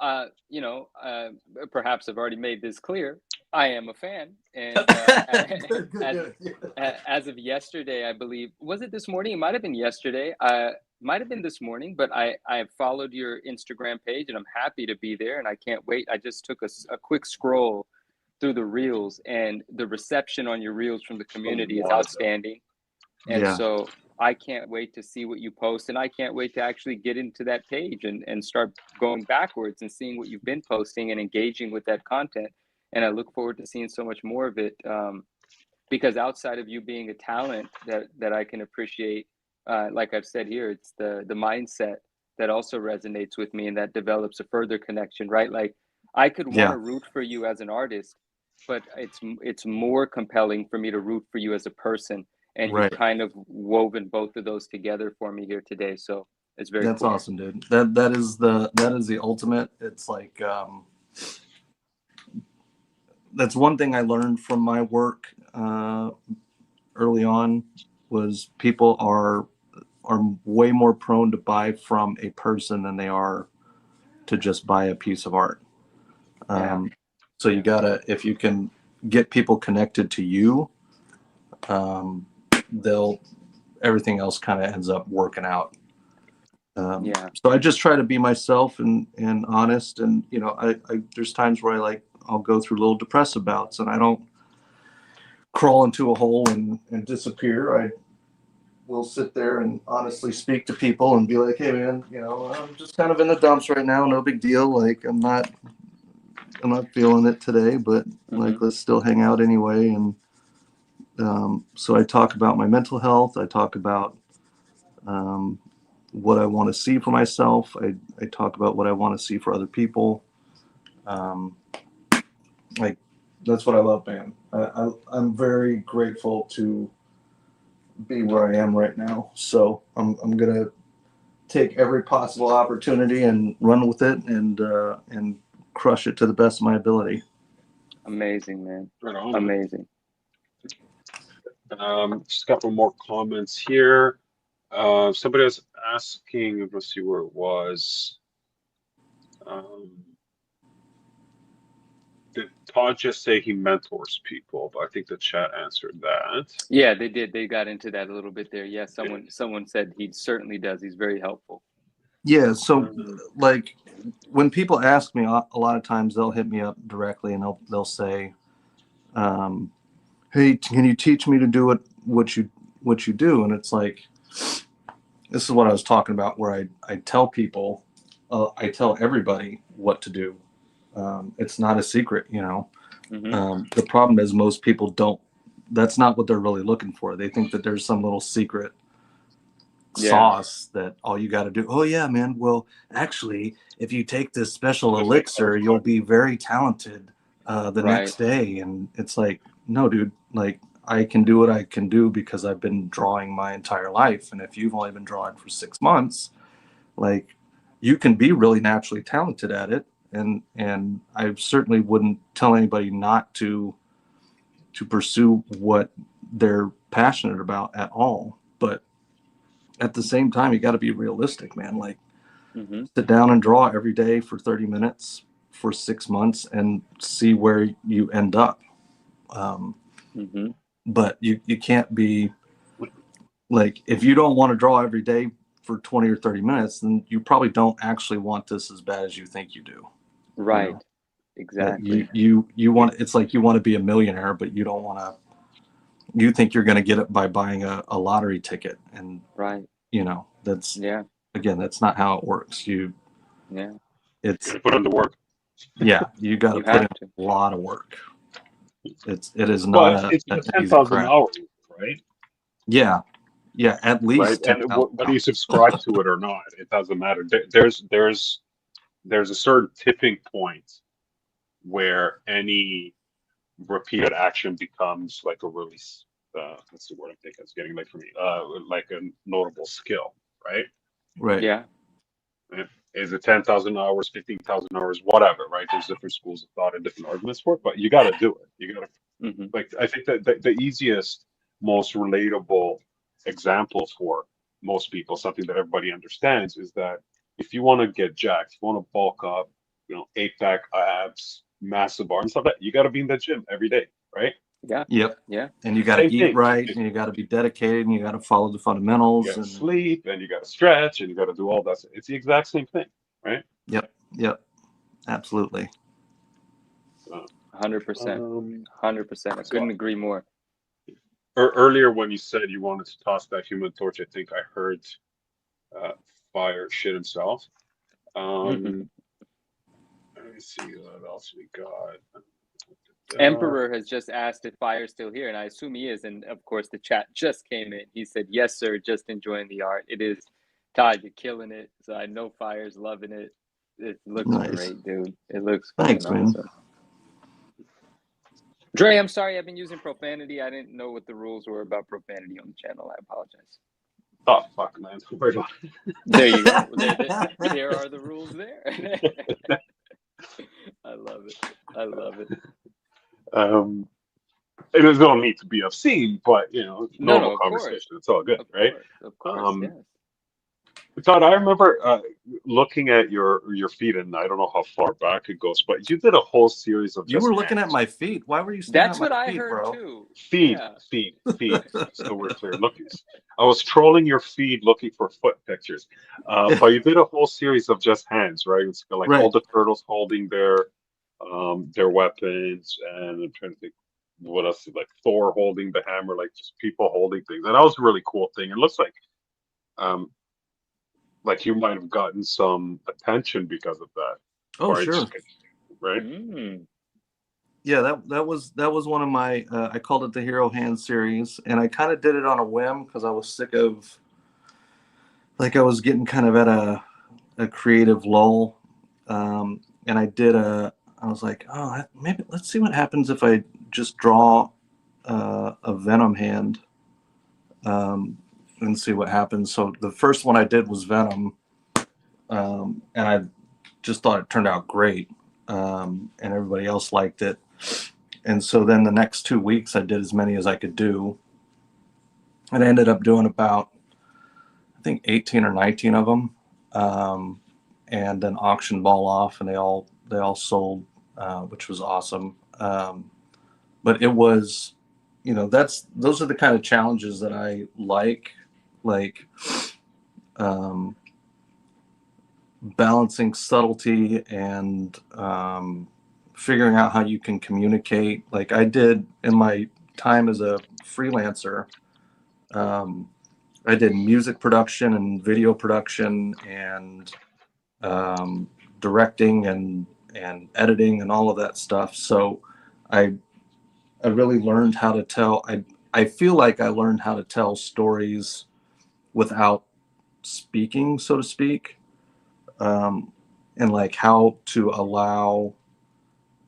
perhaps I've already made this clear. I am a fan, and as of yesterday, I believe, was it this morning? It might have been yesterday. Might have been this morning, but I have followed your Instagram page, and I'm happy to be there, and I can't wait. I just took a quick scroll through the reels, and the reception on your reels from the community is outstanding. And so I can't wait to see what you post, and I can't wait to actually get into that page and start going backwards and seeing what you've been posting and engaging with that content. And I look forward to seeing so much more of it, because outside of you being a talent that I can appreciate, like I've said here, it's the mindset that also resonates with me, and that develops a further connection, right? Like I could want to root for you as an artist, but it's more compelling for me to root for you as a person. And you've kind of woven both of those together for me here today. So it's very That's cool. awesome, dude. That is the ultimate. It's like that's one thing I learned from my work early on, was people are way more prone to buy from a person than they are to just buy a piece of art. So you gotta, if you can get people connected to you, everything else kind of ends up working out. So I just try to be myself and honest, and you know, I there's times where I'll go through little depressive bouts, and I don't crawl into a hole and disappear. I will sit there and honestly speak to people and be like, hey man, you know, I'm just kind of in the dumps right now, no big deal, like I'm not feeling it today, but like let's still hang out anyway. And so I talk about my mental health. I talk about what I want to see for myself. I talk about what I want to see for other people. Like that's what I love, man. I'm very grateful to be where I am right now. So I'm gonna take every possible opportunity and run with it and crush it to the best of my ability. Amazing, man. Right on. Amazing. Just a couple more comments here. Somebody was asking, let's see where it was. Did Todd just say he mentors people? But I think the chat answered that. Yeah, they did. They got into that a little bit there. Yeah, someone said he certainly does. He's very helpful. Yeah, so like when people ask me, a lot of times they'll hit me up directly and they'll say, hey, can you teach me to do what you do? And it's like, this is what I was talking about, where I tell people, I tell everybody what to do. It's not a secret, you know. The problem is most people don't, that's not what they're really looking for. They think that there's some little secret sauce that all you got to do. Oh yeah, man. Well, actually, if you take this special elixir, you'll be very talented the next day. And it's like, no, dude, like I can do what I can do because I've been drawing my entire life. And if you've only been drawing for 6 months, like you can be really naturally talented at it. And I certainly wouldn't tell anybody not to pursue what they're passionate about at all. But at the same time, you got to be realistic, man. Like sit down and draw every day for 30 minutes for 6 months and see where you end up. But you can't be like, if you don't want to draw every day for 20 or 30 minutes, then you probably don't actually want this as bad as you think you do. Right. You know? Exactly. You want, it's like you want to be a millionaire, but you think you're going to get it by buying a lottery ticket. And You know, that's Yeah. again, that's not how it works. Yeah. It's Put in the work. yeah, you got to You put in have to. a lot of work. It is Well, not it's an the easy 10,000 crap. hours, right? Yeah, at Right. least And 10,000 whether you subscribe to it or not, it doesn't matter. There's a certain tipping point where any repeated action becomes like a really what's the word I'm thinking? It's getting late for me. Like a notable skill, right? Right. Yeah. Is it 10,000 hours, 15,000 hours, whatever, right? There's different schools of thought and different arguments for it, but you got to do it. You got to, Mm-hmm. like, I think that the easiest, most relatable example for most people, something that everybody understands, is that if you want to get jacked, you want to bulk up, 8-pack abs, massive arms, stuff like that, you got to be in the gym every day, right? Yeah. Yep. Yeah. And you got to Same eat thing. right, and you got to be dedicated, and you got to follow the fundamentals. You got to And sleep, and you got to stretch, and you got to do all that. It's the exact same thing, right? Yep. Absolutely. 100%. 100%. I couldn't agree more. Earlier, when you said you wanted to toss that human torch, I think I heard Fire shit himself. Let me see what else we got. Emperor has just asked if Fire's still here, and I assume he is. And of course, the chat just came in. He said, "Yes, sir. Just enjoying the art. It is, Todd. You're killing it. So I know Fire's loving it. It looks great, dude. It looks thanks, man. awesome." Dre, I'm sorry. I've been using profanity. I didn't know what the rules were about profanity on the channel. I apologize. Oh fuck, man! There you go. There are the rules there. I love it. I love it. There's no need to be obscene, but normal conversation. Course. It's all good, right? Of course, yes. Todd, I remember looking at your feed, and I don't know how far back it goes, but you did a whole series of. You were looking at my feet. Why were you staring That's at my what feet, I heard bro? too. Feed. So we're clear. I was trolling your feed looking for foot pictures, but you did a whole series of just hands, right? It's like all the turtles holding their weapons, and I'm trying to think what else, like Thor holding the hammer, like just people holding things, and that was a really cool thing. It looks like you might have gotten some attention because of that. Oh, sure. Right? Yeah, that was one of my I called it the Hero Hand series, and I kind of did it on a whim because I was sick of, like, I was getting kind of at a creative lull, and I was like, oh, maybe let's see what happens if I just draw a Venom hand, and see what happens. So the first one I did was Venom, and I just thought it turned out great, and everybody else liked it. And so then the next 2 weeks I did as many as I could do, and I ended up doing about, I think, 18 or 19 of them, and then auction ball off, and they all sold, which was awesome. But it was, those are the kind of challenges that I like balancing subtlety and figuring out how you can communicate. Like I did in my time as a freelancer, I did music production and video production and directing and editing and all of that stuff. So I really learned how to tell. I feel like I learned how to tell stories without speaking, so to speak, and like how to allow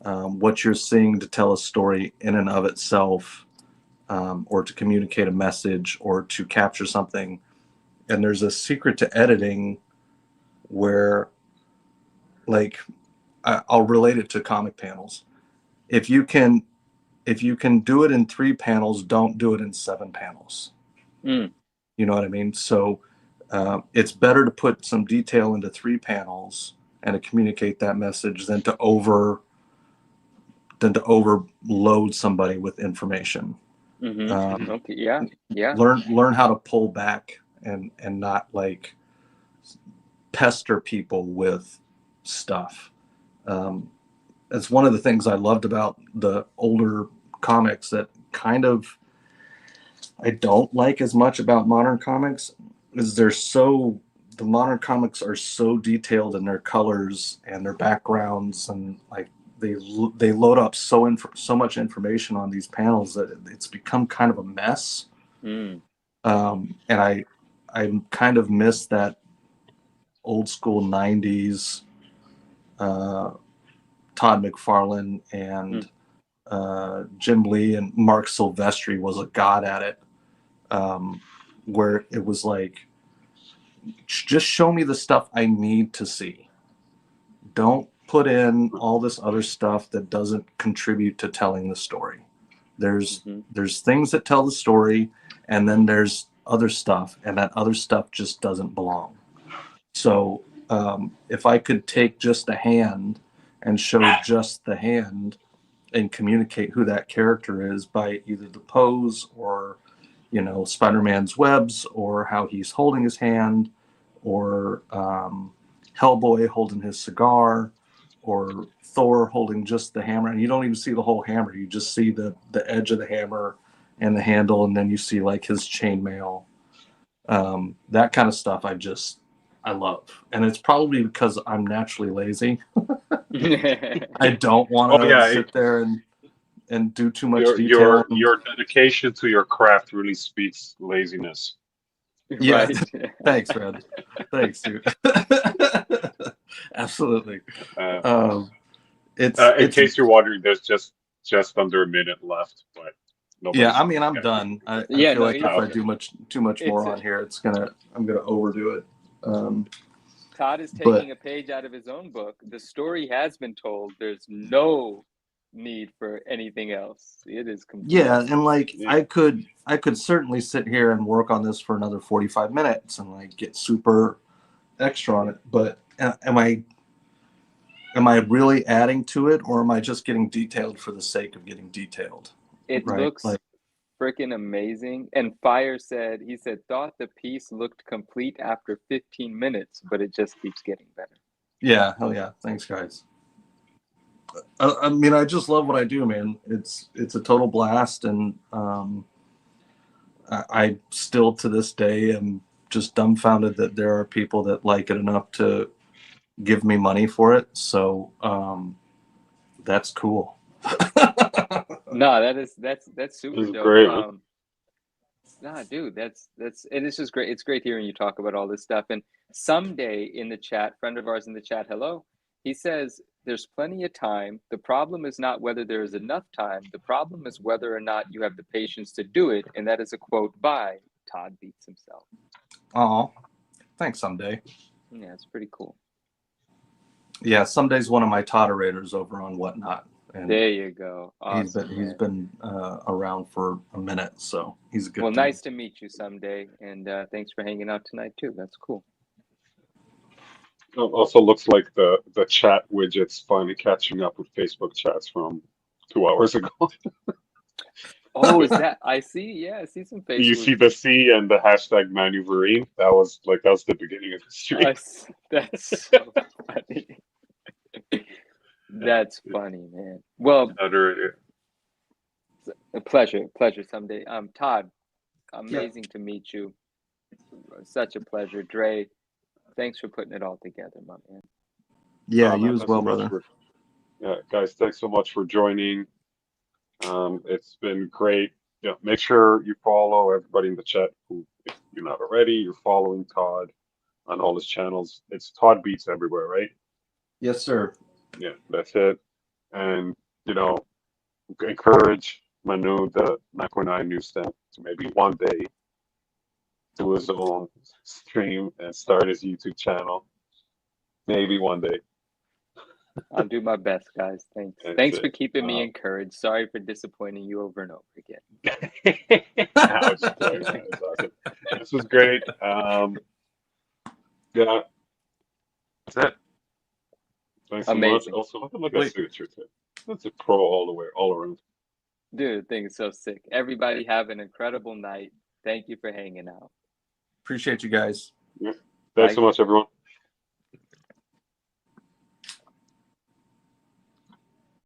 what you're seeing to tell a story in and of itself, or to communicate a message or to capture something. And there's a secret to editing where, like, I'll relate it to comic panels. If you can do it in 3 panels, don't do it in 7 panels. You know what I mean? So it's better to put some detail into 3 panels and to communicate that message than to overload somebody with information. Okay. Yeah. Learn how to pull back and not like pester people with stuff. It's one of the things I loved about the older comics that kind of I don't like as much about modern comics. is the modern comics are so detailed in their colors and their backgrounds, and like they load up so much information on these panels that it's become kind of a mess. And I kind of miss that old school 90s Todd McFarlane and Jim Lee and Mark Silvestri was a god at it, where it was like, just show me the stuff I need to see. Don't put in all this other stuff that doesn't contribute to telling the story. There's things that tell the story, and then there's other stuff, and that other stuff just doesn't belong. So if I could take just a hand and show just the hand and communicate who that character is by either the pose or, you know, Spider-Man's webs, or how he's holding his hand, or Hellboy holding his cigar, or Thor holding just the hammer, and you don't even see the whole hammer. You just see the edge of the hammer and the handle, and then you see like his chainmail. That kind of stuff I love. And it's probably because I'm naturally lazy. I don't want to sit there and do too much detail. Your dedication to your craft really speaks laziness. Yeah. Right. Thanks, Fred. Thanks, dude. Absolutely. In case you're wondering, there's just under a minute left, but yeah, I mean, I'm done. I feel like if I do too much more on here, I'm gonna overdo it. Todd is taking a page out of his own book. The story has been told. There's no need for anything else. It is complete. Yeah, and like I could certainly sit here and work on this for another 45 minutes and like get super extra on it. But am I really adding to it, or am I just getting detailed for the sake of getting detailed? It looks like freaking amazing. And Fire said, thought the piece looked complete after 15 minutes, but it just keeps getting better. Yeah, hell yeah. Thanks, guys. I mean, I just love what I do, man. It's a total blast, and I still to this day am just dumbfounded that there are people that like it enough to give me money for it. So that's cool. No, that's super dope. Great. Nah, dude, that's and it's just great. It's great hearing you talk about all this stuff. And someday in the chat, friend of ours in the chat, hello, he says there's plenty of time. The problem is not whether there is enough time. The problem is whether or not you have the patience to do it. And that is a quote by Todd Beats himself. Oh, thanks, Someday. Yeah, it's pretty cool. Yeah, Someday's one of my Todderators over on Whatnot. And there you go. Awesome, he's been around for a minute, so he's a good. Well, dude. Nice to meet you, Someday, and thanks for hanging out tonight too. That's cool. It also looks like the chat widget's finally catching up with Facebook chats from 2 hours ago. Oh, is that? I see. Yeah, I see some Facebook. You see the C and the hashtag Maneuverine? That was the beginning of the stream. That's so funny. That's funny, man. Well, a pleasure Someday. Todd, amazing to meet you. Such a pleasure. Dre, thanks for putting it all together, my man. Yeah, you as well, brother. Guys, thanks so much for joining. It's been great. Yeah, make sure you follow everybody in the chat who, if you're not already, you're following Todd on all his channels. It's Todd Beats everywhere, right? Yes, sir. Yeah, that's it. And, encourage Manu, the 9.9 newsstand, to maybe one day do his own stream and start his YouTube channel. Maybe one day. I'll do my best, guys. Thanks for keeping me encouraged. Sorry for disappointing you over and over again. This was great. Yeah, that's it. Thanks so much. Also, look at signature too. That's a pro all around. Dude, thing is so sick. Everybody have an incredible night. Thank you for hanging out. Appreciate you guys. Yeah. Thanks so much, everyone.